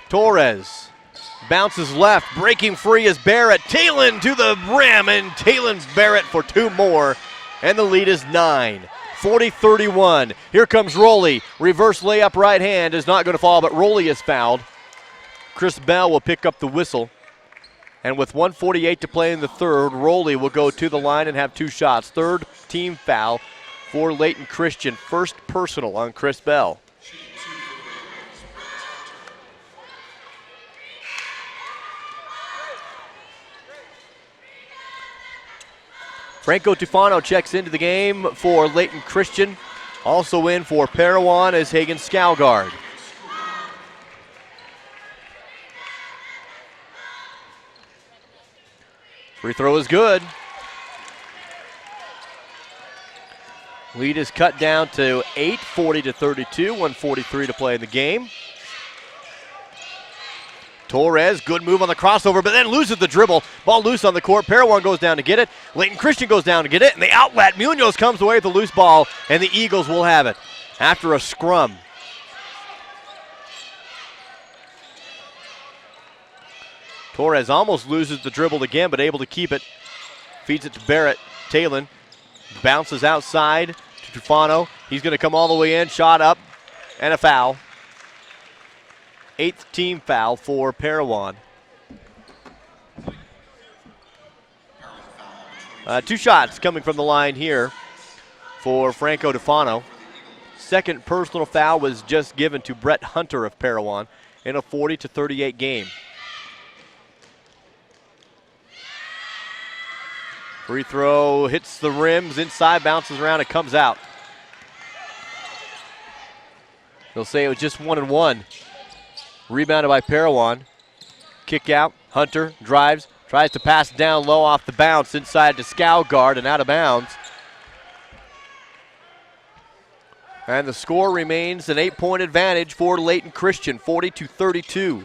Speaker 1: Torres Bounces left, breaking free is Barrett. Talon to the rim, and Talon Barrett for 2 more, and the lead is 9. 40-31. Here comes Rowley. Reverse layup right hand is not going to fall, but Rowley is fouled. Chris Bell will pick up the whistle. And with 1:48 to play in the third, Rowley will go to the line and have 2 shots. Third team foul for Layton Christian. First personal on Chris Bell. Franco Tufano checks into the game for Layton Christian. Also in for Parowan is Hagen Scougard. Free throw is good. Lead is cut down to 8, 40-32, 1:43 to play in the game. Torres, good move on the crossover, but then loses the dribble. Ball loose on the court. Parowan goes down to get it. Layton Christian goes down to get it, and the outlet. Munoz comes away with the loose ball, and the Eagles will have it after a scrum. Torres almost loses the dribble again, but able to keep it. Feeds it to Barrett. Talon bounces outside to Tufano. He's going to come all the way in. Shot up, and a foul. 8th team foul for Parowan. 2 shots coming from the line here for Franco Tufano. Second personal foul was just given to Brett Hunter of Parowan in a 40-38 game. Free throw hits the rims, inside, bounces around, it comes out. They'll say it was just 1-1. Rebounded by Parowan. Kick out, Hunter drives, tries to pass down low off the bounce, inside to Scougard and out of bounds. And the score remains an 8-point advantage for Layton Christian, 40-32.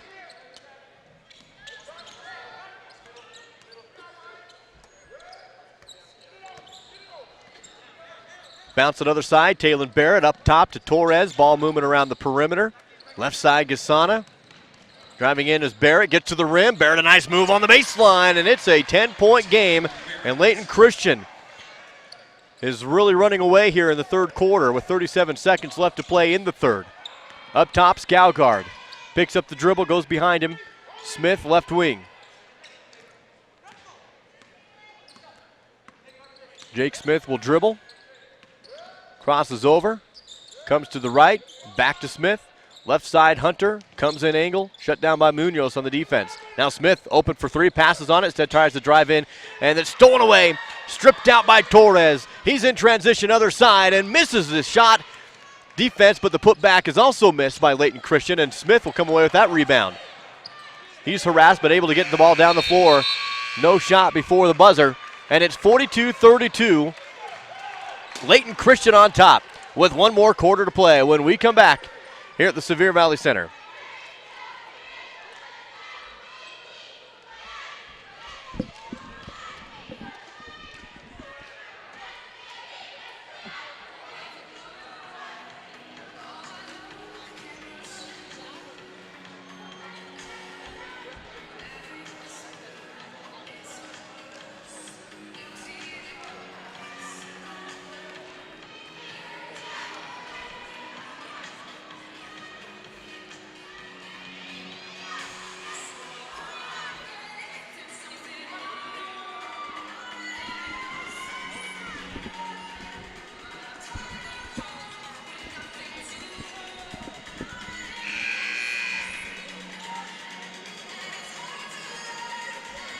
Speaker 1: Bounce on the other side, Talon Barrett up top to Torres, ball moving around the perimeter. Left side, Gasana. Driving in is Barrett, gets to the rim. Barrett, a nice move on the baseline, and it's a 10-point game. And Layton Christian is really running away here in the third quarter with 37 seconds left to play in the third. Up top, Scougard. Picks up the dribble, goes behind him. Smith, left wing. Jake Smith will dribble. Crosses over. Comes to the right. Back to Smith. Left side, Hunter comes in angle, shut down by Munoz on the defense. Now Smith open for 3, passes on it, instead tries to drive in, and it's stolen away, stripped out by Torres. He's in transition other side and misses this shot. Defense, but the putback is also missed by Layton Christian, and Smith will come away with that rebound. He's harassed, but able to get the ball down the floor. No shot before the buzzer, and it's 42-32. Layton Christian on top with 1 more quarter to play. When we come back here at the Sevier Valley Center.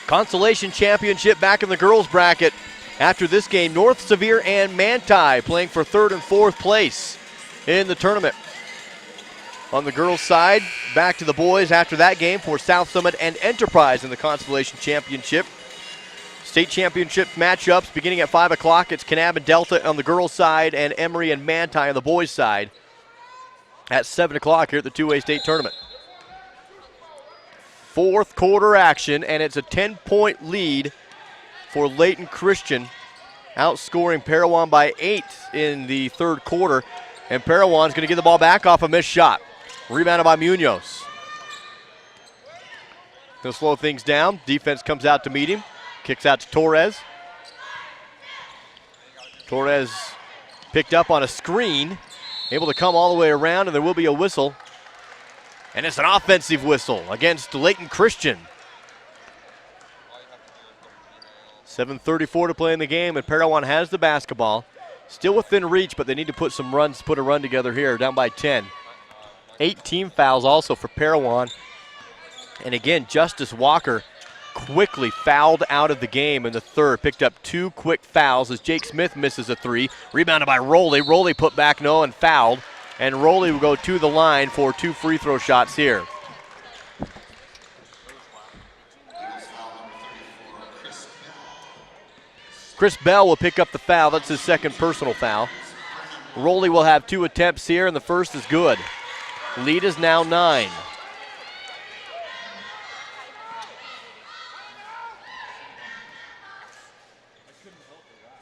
Speaker 1: Consolation championship back in the girls bracket. After this game, North Sevier and Manti playing for 3rd and 4th place in the tournament. On the girls' side, back to the boys after that game for South Summit and Enterprise in the Consolation Championship. State championship matchups beginning at 5 o'clock. It's Kanab and Delta on the girls' side and Emory and Manti on the boys' side at 7 o'clock here at the 2A state tournament. Fourth quarter action, and it's a 10-point lead for Layton Christian, outscoring Parowan by 8 in the third quarter. And Parowan's going to get the ball back off a missed shot. Rebounded by Munoz. He'll slow things down. Defense comes out to meet him. Kicks out to Torres. Torres picked up on a screen, able to come all the way around, and there will be a whistle. And it's an offensive whistle against Layton Christian. 7:34 to play in the game, and Parowan has the basketball. Still within reach, but they need to put a run together here, down by 10. 8 team fouls also for Parowan. And again, Justice Walker quickly fouled out of the game in the third. Picked up 2 quick fouls as Jake Smith misses a 3. Rebounded by Rowley. Rowley put back no and fouled. And Rowley will go to the line for 2 free throw shots here. Chris Bell will pick up the foul. That's his second personal foul. Rowley will have 2 attempts here, and the first is good. Lead is now 9.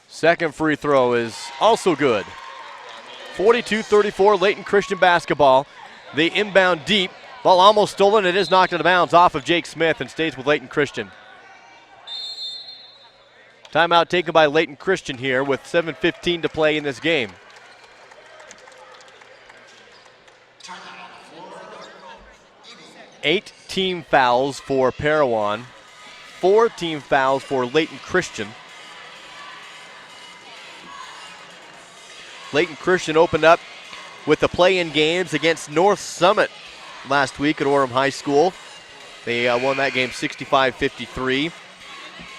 Speaker 1: Second free throw is also good. 42-34, Layton Christian basketball. They inbound deep. Ball almost stolen. It is knocked out of bounds off of Jake Smith and stays with Layton Christian. Timeout taken by Layton Christian here with 7:15 to play in this game. 8 team fouls for Parowan. 4 team fouls for Layton Christian. Layton Christian opened up with the play-in games against North Summit last week at Orem High School. They won that game 65-53.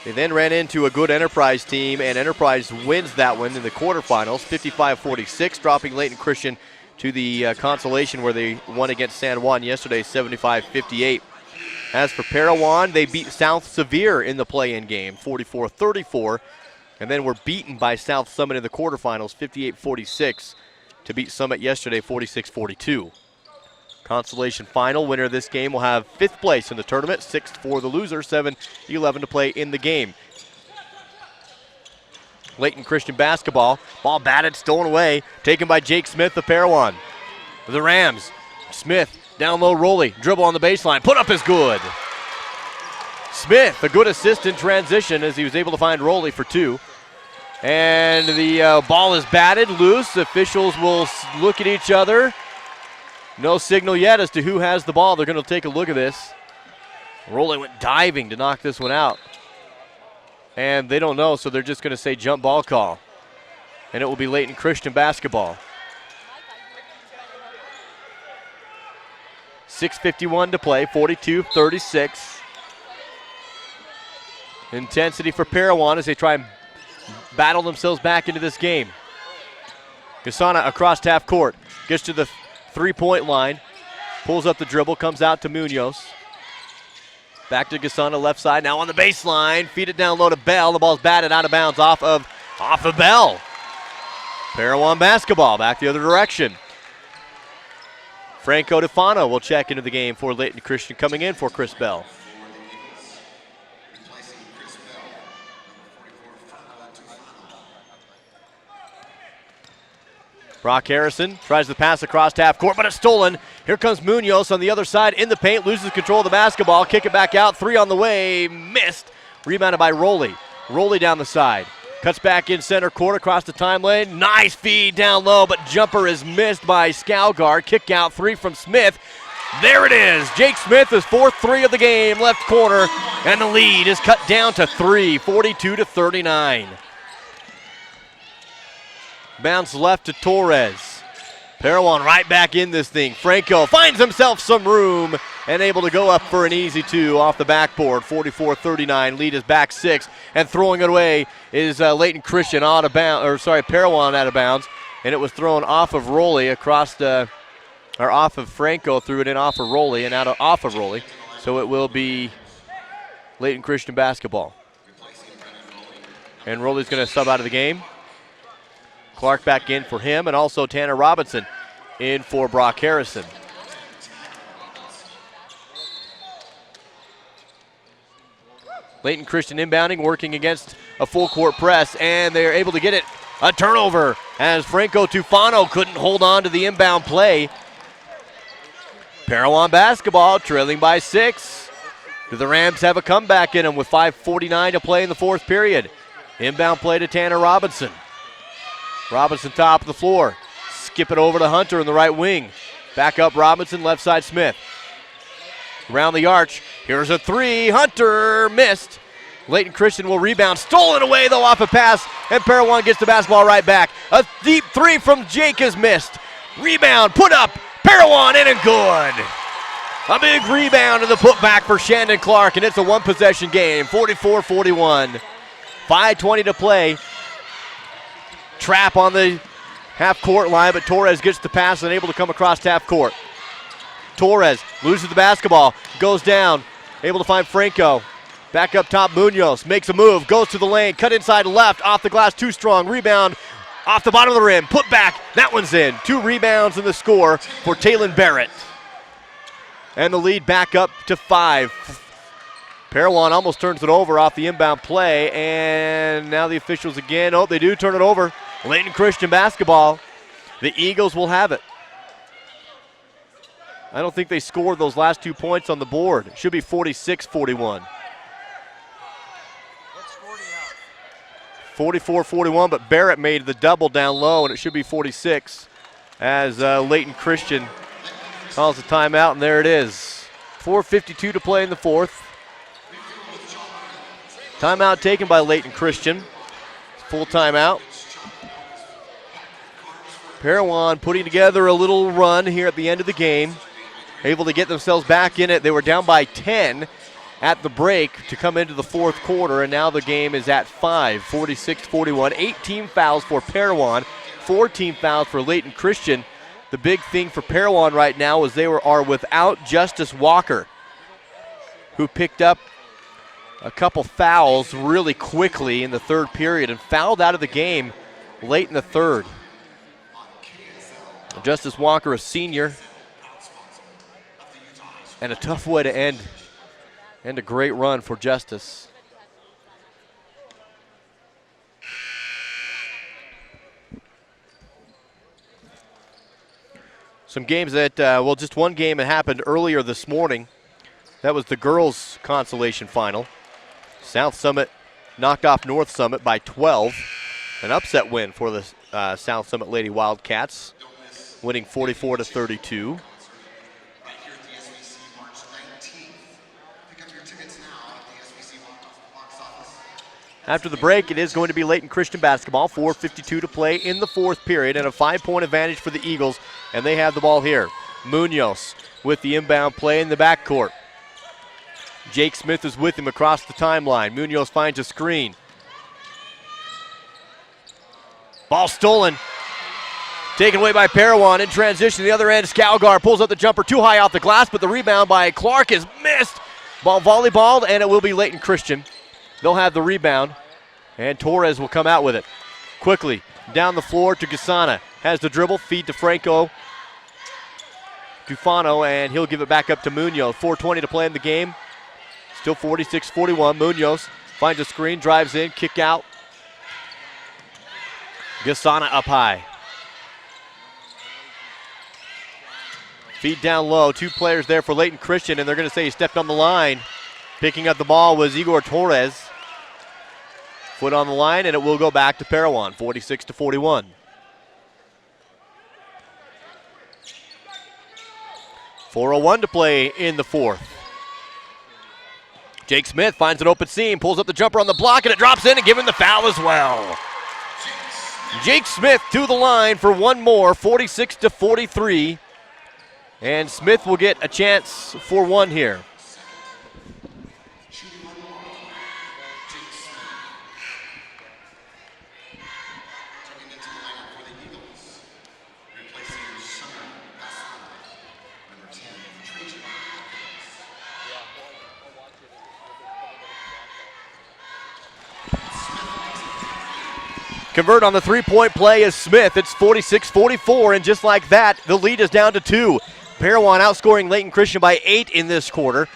Speaker 1: They then ran into a good Enterprise team, and Enterprise wins that one in the quarterfinals, 55-46, dropping Layton Christian to the consolation where they won against San Juan yesterday, 75-58. As for Parowan, they beat South Sevier in the play-in game, 44-34, and then were beaten by South Summit in the quarterfinals, 58-46, to beat Summit yesterday, 46-42. Consolation final winner of this game will have 5th place in the tournament, 6th for the loser, 7-11 to play in the game. Layton Christian basketball, ball batted, stolen away, taken by Jake Smith of Parowan. The Rams, Smith down low, Rowley, dribble on the baseline, put up is good. Smith, a good assist in transition as he was able to find Rowley for 2. And the ball is batted, loose. Officials will look at each other. No signal yet as to who has the ball. They're going to take a look at this. Rowley went diving to knock this one out. And they don't know, so they're just going to say jump ball call. And it will be Layton Christian basketball. 6:51 to play, 42-36. Intensity for Parowan as they try and battle themselves back into this game. Gasana across half court, gets to the 3-point line, pulls up the dribble, comes out to Munoz. Back to Gasana, left side, now on the baseline, feed it down low to Bell. The ball's batted out of bounds off of Bell. Parowan basketball, back the other direction. Franco Defano will check into the game for Layton Christian, coming in for Chris Bell. Brock Harrison tries to pass across half court, but it's stolen. Here comes Munoz on the other side in the paint, loses control of the basketball, kick it back out, 3 on the way, missed. Rebounded by Rowley. Rowley down the side. Cuts back in center court across the time lane. Nice feed down low, but jumper is missed by Skalgar. Kick out 3 from Smith. There it is. Jake Smith, his 4th 3 of the game, left corner, and the lead is cut down to 3, 42-39. Bounce left to Torres. Parowan right back in this thing. Franco finds himself some room and able to go up for an easy 2 off the backboard. 44-39. Lead is back 6. And throwing it away is Layton Christian out of bounds, Parowan out of bounds. And it was thrown off of Rowley off of Franco, threw it in off of Rowley and off of Rowley. So it will be Layton Christian basketball. And Rowley's going to sub out of the game. Clark back in for him, and also Tanner Robinson in for Brock Harrison. Layton Christian inbounding, working against a full court press, and they're able to get it. A turnover as Franco Tufano couldn't hold on to the inbound play. Parowan basketball, trailing by 6. Do the Rams have a comeback in them with 5:49 to play in the fourth period? Inbound play to Tanner Robinson. Robinson top of the floor. Skip it over to Hunter in the right wing. Back up Robinson, left side Smith. Around the arch. Here's a three. Hunter missed. Layton Christian will rebound. Stolen away, though, off a pass. And Parowan gets the basketball right back. A deep three from Jake is missed. Rebound, put up. Parowan in and good. A big rebound and the putback for Shandon Clark, and it's a one-possession game, 44-41. 5:20 to play. Trap on the half-court line, but Torres gets the pass and able to come across half court. Torres loses the basketball, goes down, able to find Franco. Back up top, Munoz makes a move, goes to the lane, cut inside left, off the glass, too strong. Rebound off the bottom of the rim, put back, that one's in. 2 rebounds in the score for Taylon Barrett. And the lead back up to 5. Parowan almost turns it over off the inbound play, and now the officials again. Oh, they do turn it over. Layton Christian basketball. The Eagles will have it. I don't think they scored those last 2 points on the board. It should be 46-41. 44-41, but Barrett made the double down low, and it should be 46 as Layton Christian calls a timeout, and there it is. 4:52 to play in the fourth. Timeout taken by Layton Christian. Full timeout. Parowan putting together a little run here at the end of the game. Able to get themselves back in it. They were down by 10 at the break to come into the fourth quarter, and now the game is at 5, 46-41. 18 fouls for Parowan, 14 fouls for Layton Christian. The big thing for Parowan right now is they are without Justice Walker, who picked up a couple fouls really quickly in the third period and fouled out of the game late in the third. Justice Walker, a senior, and a tough way to end a great run for Justice. Some games that, just one game that happened earlier this morning. That was the girls' consolation final. South Summit knocked off North Summit by 12. An upset win for the South Summit Lady Wildcats, winning 44-32. After the break, it is going to be Layton Christian basketball. 4:52 to play in the fourth period, and a 5-point advantage for the Eagles, and they have the ball here. Munoz with the inbound play in the backcourt. Jake Smith is with him across the timeline. Munoz finds a screen. Ball stolen. Taken away by Parowan in transition. The other end, Scalgar pulls up the jumper too high off the glass, but the rebound by Clark is missed. Ball volleyballed, and it will be Layton Christian. They'll have the rebound, and Torres will come out with it. Quickly, down the floor to Gasana. Has the dribble, feed to Franco Tufano, and he'll give it back up to Munoz. 4:20 to play in the game. Still 46-41. Munoz finds a screen, drives in, kick out. Gasana up high. Feed down low. 2 players there for Layton Christian, and they're going to say he stepped on the line. Picking up the ball was Igor Torres. Foot on the line, and it will go back to Parowan, 46-41. .401 to play in the fourth. Jake Smith finds an open seam, pulls up the jumper on the block, and it drops in and given the foul as well. Jake Smith to the line for one more, 46-43. And Smith will get a chance for one here. Convert on the three-point play is Smith. It's 46-44, and just like that, the lead is down to 2. Parowan outscoring Layton Christian by 8 in this quarter.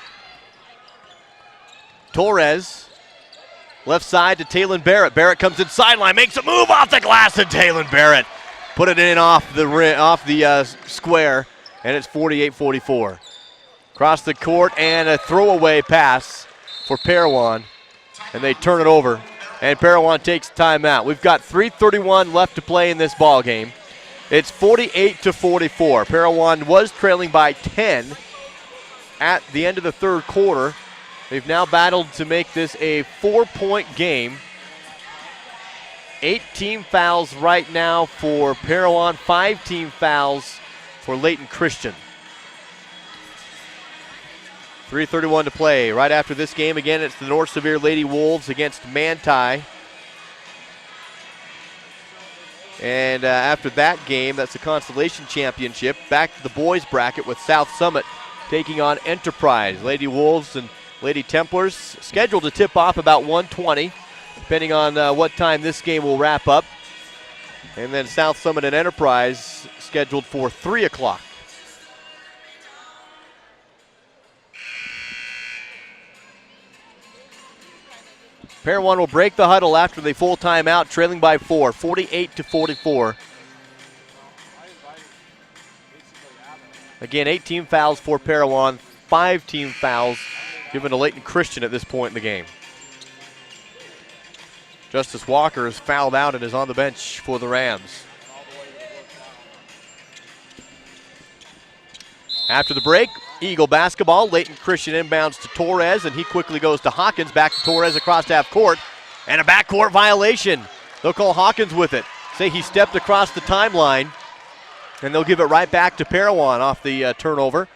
Speaker 1: Torres, left side to Taylon Barrett. Barrett comes in sideline, makes a move off the glass, and Taylon Barrett put it in off the square, and it's 48-44. Across the court and a throwaway pass for Parowan. And they turn it over. And Parowan takes timeout. We've got 3:31 left to play in this ball game. It's 48-44. Parowan was trailing by 10 at the end of the third quarter. They've now battled to make this a 4-point game. 8 team fouls right now for Parowan, 5 team fouls for Layton Christian. 3:31 to play. Right after this game, again, it's the North Sevier Lady Wolves against Manti. And after that game, that's the Constellation Championship. Back to the boys bracket with South Summit taking on Enterprise. Lady Wolves and Lady Templars scheduled to tip off about 1:20, depending on what time this game will wrap up. And then South Summit and Enterprise scheduled for 3 o'clock. Parowan will break the huddle after the full timeout, trailing by 4, 48-44. Again, 8 team fouls for Parowan, 5 team fouls given to Layton Christian at this point in the game. Justice Walker is fouled out and is on the bench for the Rams. After the break, Eagle basketball. Layton Christian inbounds to Torres, and he quickly goes to Hawkins. Back to Torres across half court, and a backcourt violation. They'll call Hawkins with it. Say he stepped across the timeline, and they'll give it right back to Parowan off the turnover.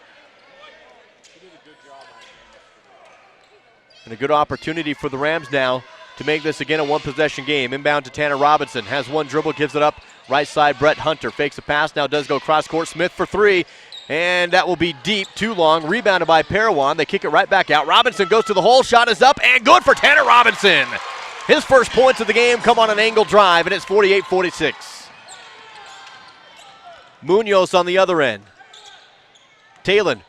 Speaker 1: And a good opportunity for the Rams now to make this again a one-possession game. Inbound to Tanner Robinson. Has one dribble, gives it up. Right side, Brett Hunter fakes a pass, now does go cross-court. Smith for 3. And that will be deep, too long. Rebounded by Parowan. They kick it right back out. Robinson goes to the hole. Shot is up and good for Tanner Robinson. His first points of the game come on an angle drive, and it's 48-46. Munoz on the other end. Talon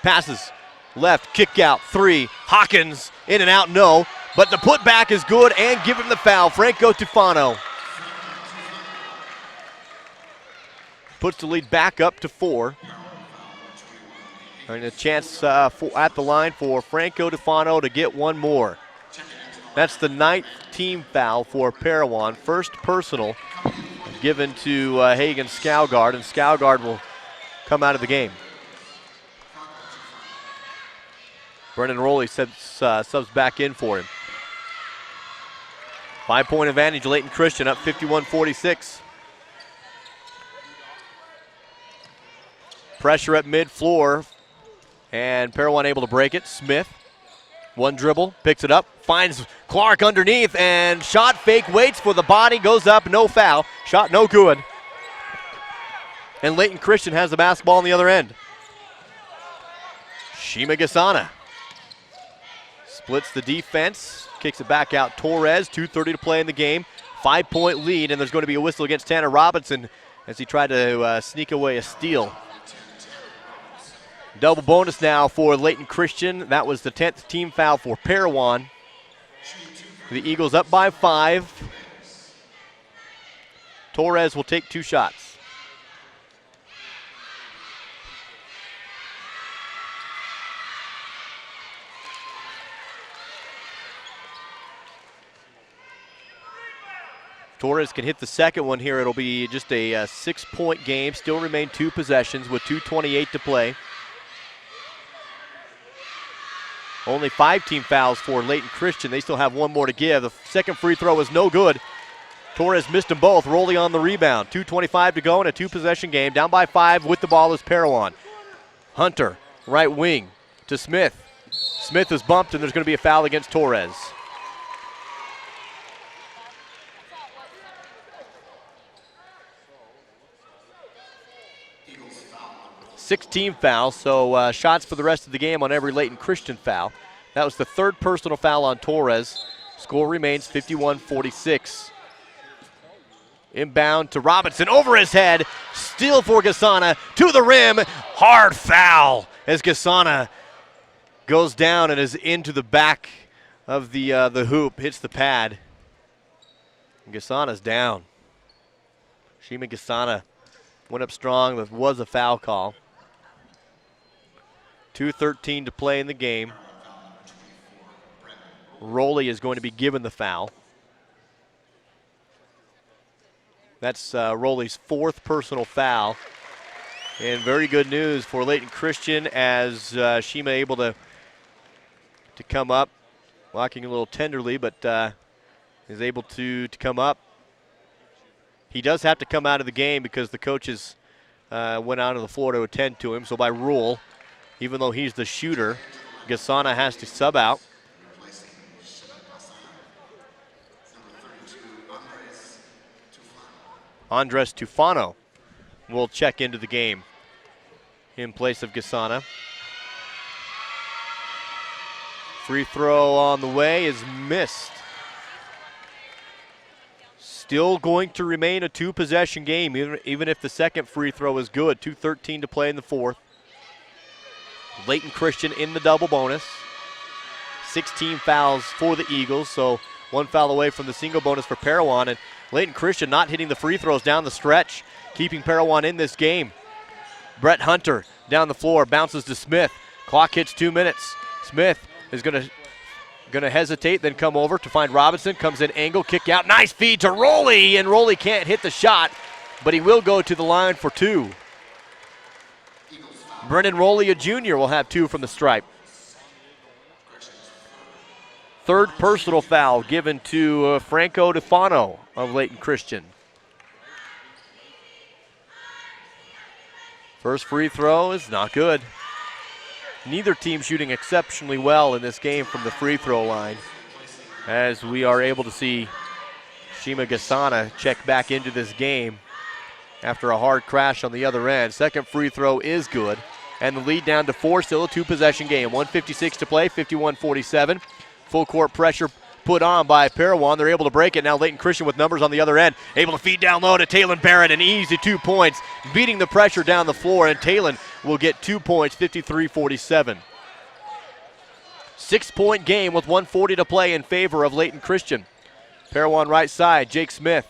Speaker 1: passes left, kick out, 3. Hawkins in and out, no. But the putback is good and give him the foul. Franco Tufano puts the lead back up to 4. And a chance at the line for Franco Tufano to get one more. That's the 9th team foul for Parowan. First personal given to Hagen Scougard, and Scougard will come out of the game. Brennan Rowley subs back in for him. 5-point advantage, Layton Christian up 51-46. Pressure at mid-floor, and Parowan able to break it. Smith, one dribble, picks it up, finds Clark underneath, and shot fake, waits for the body, goes up, no foul. Shot no good. And Layton Christian has the basketball on the other end. Shima Gasana splits the defense, kicks it back out. Torres, 2:30 to play in the game. 5-point lead, and there's going to be a whistle against Tanner Robinson as he tried to sneak away a steal. Double bonus now for Layton Christian. That was the 10th team foul for Parowan. The Eagles up by 5. Torres will take 2 shots. Torres can hit the second one here. It'll be just a 6-point game. Still remain 2 possessions with 2:28 to play. Only 5 team fouls for Layton Christian. They still have one more to give. The second free throw is no good. Torres missed them both. Rowley on the rebound. 2:25 to go in a 2-possession game. Down by 5 with the ball is Parowan. Hunter, right wing to Smith. Smith is bumped, and there's going to be a foul against Torres. Six team fouls, so shots for the rest of the game on every Layton Christian foul. That was the 3rd personal foul on Torres. Score remains 51-46. Inbound to Robinson, over his head. Steal for Gasana, to the rim. Hard foul as Gasana goes down and is into the back of the hoop, hits the pad. And Gasana's down. Shima Gasana went up strong. There was a foul call. 2:13 to play in the game. Rowley is going to be given the foul. That's Rowley's 4th personal foul. And very good news for Layton Christian as Shima able to come up, blocking a little tenderly, but is able to come up. He does have to come out of the game because the coaches went out on the floor to attend to him. So by rule, even though he's the shooter, Gasana has to sub out. Andres Tufano will check into the game in place of Gasana. Free throw on the way is missed. Still going to remain a 2-possession game, even if the second free throw is good. 2:13 to play in the 4th. Layton Christian in the double bonus. 16 fouls for the Eagles, so 1 foul away from the single bonus for Parowan. And Layton Christian not hitting the free throws down the stretch, keeping Parowan in this game. Brett Hunter down the floor, bounces to Smith. Clock hits 2 minutes. Smith is going to hesitate, then come over to find Robinson. Comes in angle, kick out. Nice feed to Rowley, and Rowley can't hit the shot, but he will go to the line for 2. Brennan Rowley, a junior, will have 2 from the stripe. 3rd personal foul given to Franco Tufano of Layton Christian. First free throw is not good. Neither team shooting exceptionally well in this game from the free throw line, as we are able to see Shima Gasana check back into this game after a hard crash on the other end. Second free throw is good, and the lead down to 4, still a 2-possession game. 1:56 to play, 51-47. Full court pressure put on by Parowan. They're able to break it. Now Layton Christian with numbers on the other end. Able to feed down low to Talon Barrett. An easy 2 points, beating the pressure down the floor. And Talon will get 2 points, 53-47. 6-point game with 1:40 to play in favor of Layton Christian. Parowan right side, Jake Smith.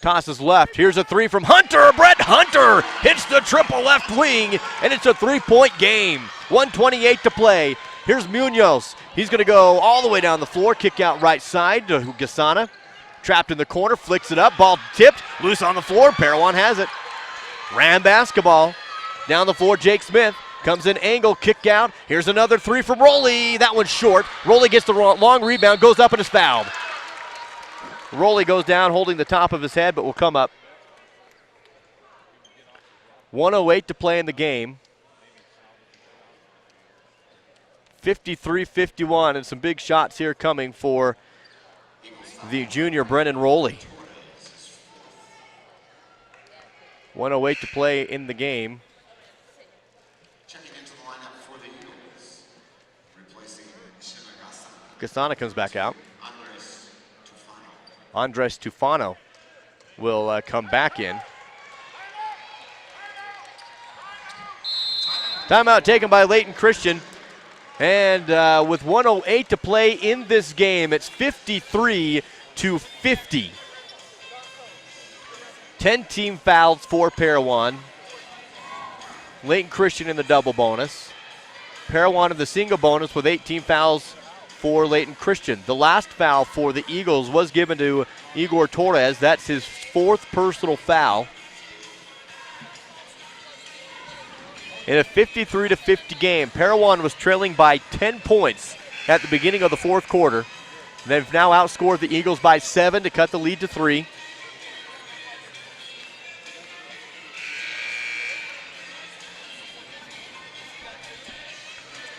Speaker 1: Tosses left. Here's a 3 from Hunter. Brett Hunter hits the triple left wing, and it's a 3-point game. 1:28 to play. Here's Munoz. He's going to go all the way down the floor, kick out right side to Gasana. Trapped in the corner, flicks it up, ball tipped, loose on the floor. Parowan has it. Ram basketball. Down the floor, Jake Smith. Comes in angle, kick out. Here's another 3 from Rowley. That one's short. Rowley gets the long rebound, goes up and is fouled. Rowley goes down holding the top of his head, but will come up. 1:08 to play in the game. 53-51, and some big shots here coming for the junior Brennan Rowley. 1:08 to play in the game.
Speaker 2: Checking into the lineup for the Eagles, replacing Shima
Speaker 1: Gasana comes back out.
Speaker 2: Andres Tufano.
Speaker 1: Andres Tufano will come back in. Timeout taken by Layton Christian. And with 1:08 to play in this game, it's 53-50. 10 team fouls for Parowan. Layton Christian in the double bonus. Parowan in the single bonus with 18 fouls for Layton Christian. The last foul for the Eagles was given to Igor Torres. That's his 4th personal foul. In a 53-50 game, Parowan was trailing by 10 points at the beginning of the 4th quarter. They've now outscored the Eagles by 7 to cut the lead to 3.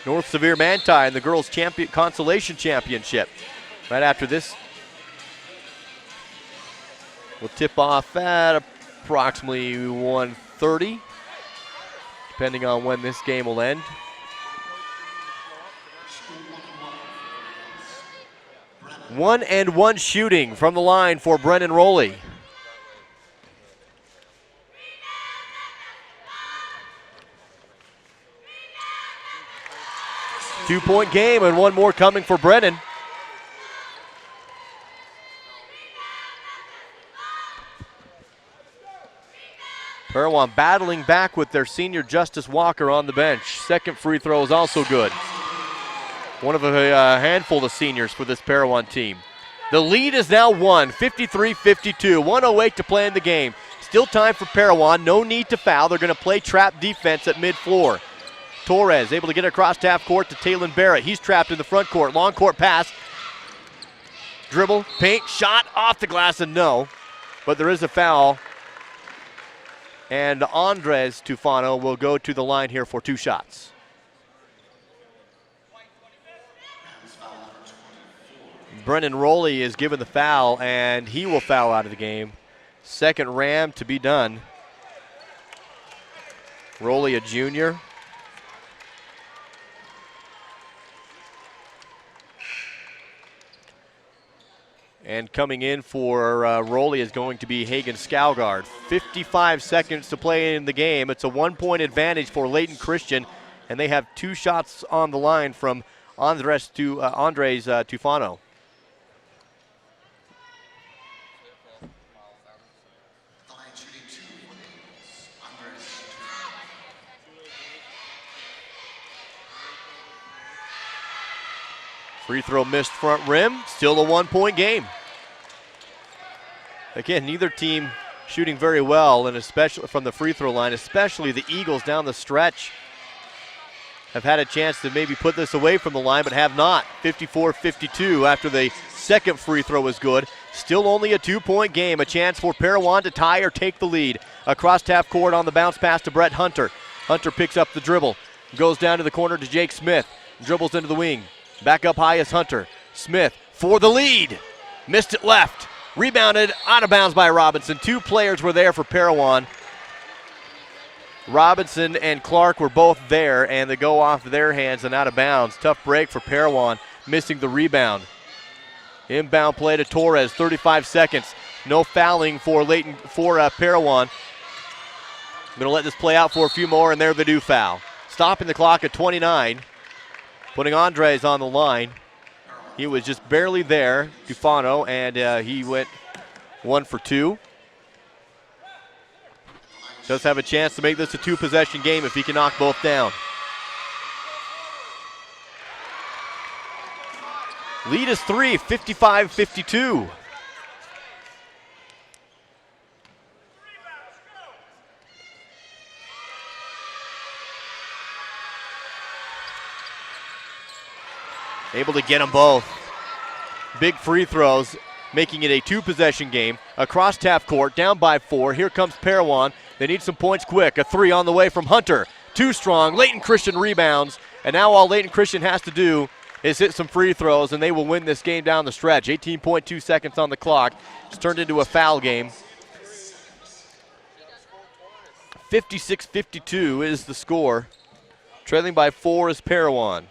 Speaker 1: North Sevier Manti in the girls' consolation championship. Right after this, we'll tip off at approximately 1:30. Depending on when this game will end. One and one shooting from the line for Brennan Rowley. Two-point game and one more coming for Brennan. Parowan battling back with their senior Justice Walker on the bench. second free throw is also good. One of a handful of seniors for this Parowan team. The lead is now 53-52, 1:08 to play in the game. Still time for Parowan, no need to foul. They're going to play trap defense at mid-floor. Torres able to get across half court to Taylon Barrett. He's trapped in the front court. Long court pass. Dribble, paint, shot off the glass, and no. But there is a foul. And Andres Tufano will go to the line here for 2 shots. Brennan Rowley is given the foul, and he will foul out of the game. Second Ram to be done. Rowley, a junior. And coming in for Rowley is going to be Hagen Skalgard. 55 seconds to play in the game. It's a 1-point advantage for Layton Christian, and they have 2 shots on the line from Andres Tufano. Free throw missed front rim, still a 1-point game. Again, neither team shooting very well, and especially from the free throw line, especially the Eagles down the stretch have had a chance to maybe put this away from the line, but have not. 54-52 after the second free throw was good. Still only a 2-point game, a chance for Parowan to tie or take the lead. Across half court on the bounce pass to Brett Hunter. Hunter picks up the dribble, goes down to the corner to Jake Smith, dribbles into the wing. Back up high is Hunter. Smith for the lead. Missed it left. Rebounded out of bounds by Robinson. 2 players were there for Parowan. Robinson and Clark were both there, and they go off their hands and out of bounds. Tough break for Parowan, missing the rebound. Inbound play to Torres, 35 seconds. No fouling for Parowan. I'm going to let this play out for a few more, and there they do foul. Stopping the clock at 29. Putting Andres on the line. He was just barely there, Tufano, and he went 1 for 2. Does have a chance to make this a 2-possession game if he can knock both down. Lead is 3, 55-52. Able to get them both. Big free throws, making it a 2-possession game. Across half court, down by 4. Here comes Parowan. They need some points quick. A 3 on the way from Hunter. Too strong. Layton Christian rebounds. And now all Layton Christian has to do is hit some free throws, and they will win this game down the stretch. 18.2 seconds on the clock. It's turned into a foul game. 56-52 is the score. Trailing by 4 is Parowan.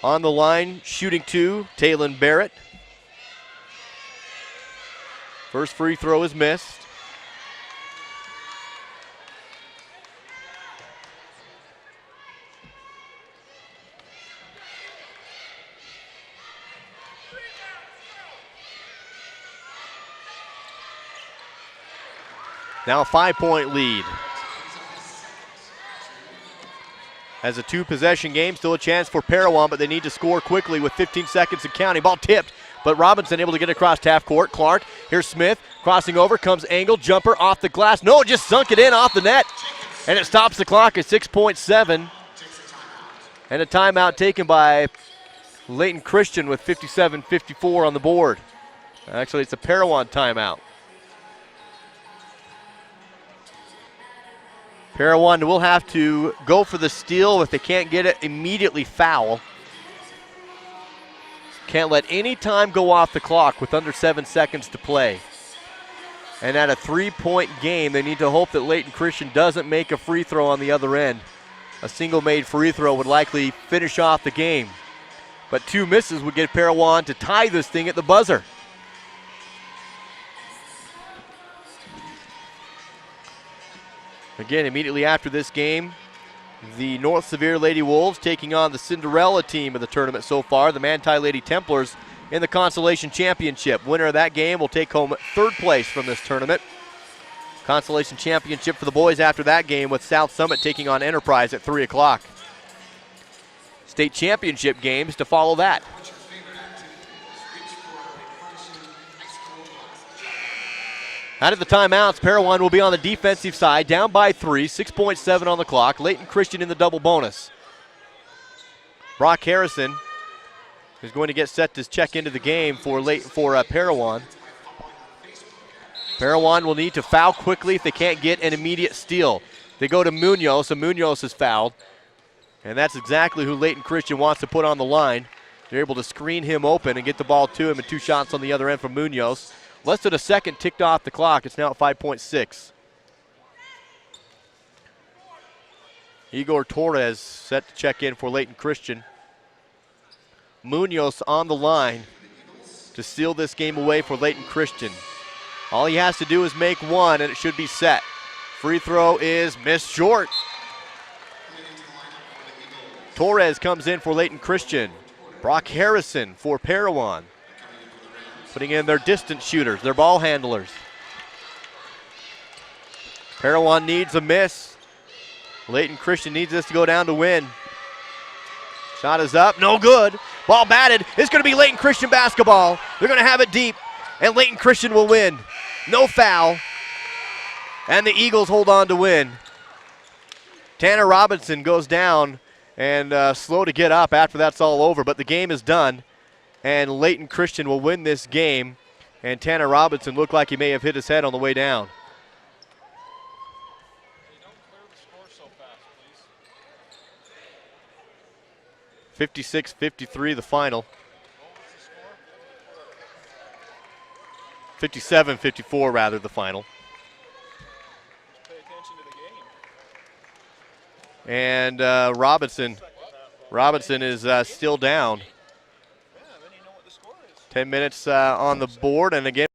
Speaker 1: On the line, shooting 2, Taylon Barrett. First free throw is missed. Now a 5-point lead. As a 2-possession game, still a chance for Parowan, but they need to score quickly with 15 seconds and counting. Ball tipped, but Robinson able to get across half court. Clark, here's Smith, crossing over, comes angle, jumper off the glass. No, it just sunk it in off the net, and it stops the clock at 6.7. And a timeout taken by Layton Christian with 57-54 on the board. Actually, it's a Parowan timeout. Parowan will have to go for the steal. If they can't get it, immediately foul. Can't let any time go off the clock with under 7 seconds to play. And at a 3-point game, they need to hope that Layton Christian doesn't make a free throw on the other end. A single made free throw would likely finish off the game. But 2 misses would get Parowan to tie this thing at the buzzer. Again, immediately after this game, the North Sevier Lady Wolves taking on the Cinderella team of the tournament so far, the Manti Lady Templars, in the Consolation Championship. Winner of that game will take home 3rd place from this tournament. Consolation championship for the boys after that game with South Summit taking on Enterprise at 3 o'clock. State championship games to follow that. Out of the timeouts, Parowan will be on the defensive side, down by 3, 6.7 on the clock. Layton Christian in the double bonus. Brock Harrison is going to get set to check into the game for Parowan. Parowan will need to foul quickly if they can't get an immediate steal. They go to Munoz, and Munoz is fouled. And that's exactly who Layton Christian wants to put on the line. They're able to screen him open and get the ball to him, and 2 shots on the other end from Munoz. Less than a second ticked off the clock. It's now at 5.6. Igor Torres set to check in for Layton Christian. Munoz on the line to seal this game away for Layton Christian. All he has to do is make one, and it should be set. Free throw is missed short. Torres comes in for Layton Christian. Brock Harrison for Parowan. Putting in their distance shooters, their ball handlers. Parowan needs a miss. Layton Christian needs this to go down to win. Shot is up, no good. Ball batted. It's going to be Layton Christian basketball. They're going to have it deep, and Layton Christian will win. No foul, and the Eagles hold on to win. Tanner Robinson goes down and slow to get up after that's all over, but the game is done, and Layton Christian will win this game, and Tanner Robinson looked like he may have hit his head on the way down. Hey, 56-53 the final. 57-54 rather the final.
Speaker 3: Just pay attention to the game.
Speaker 1: And Robinson is still down.
Speaker 3: Yeah, then you know what the score is.
Speaker 1: 10 minutes on the board, and again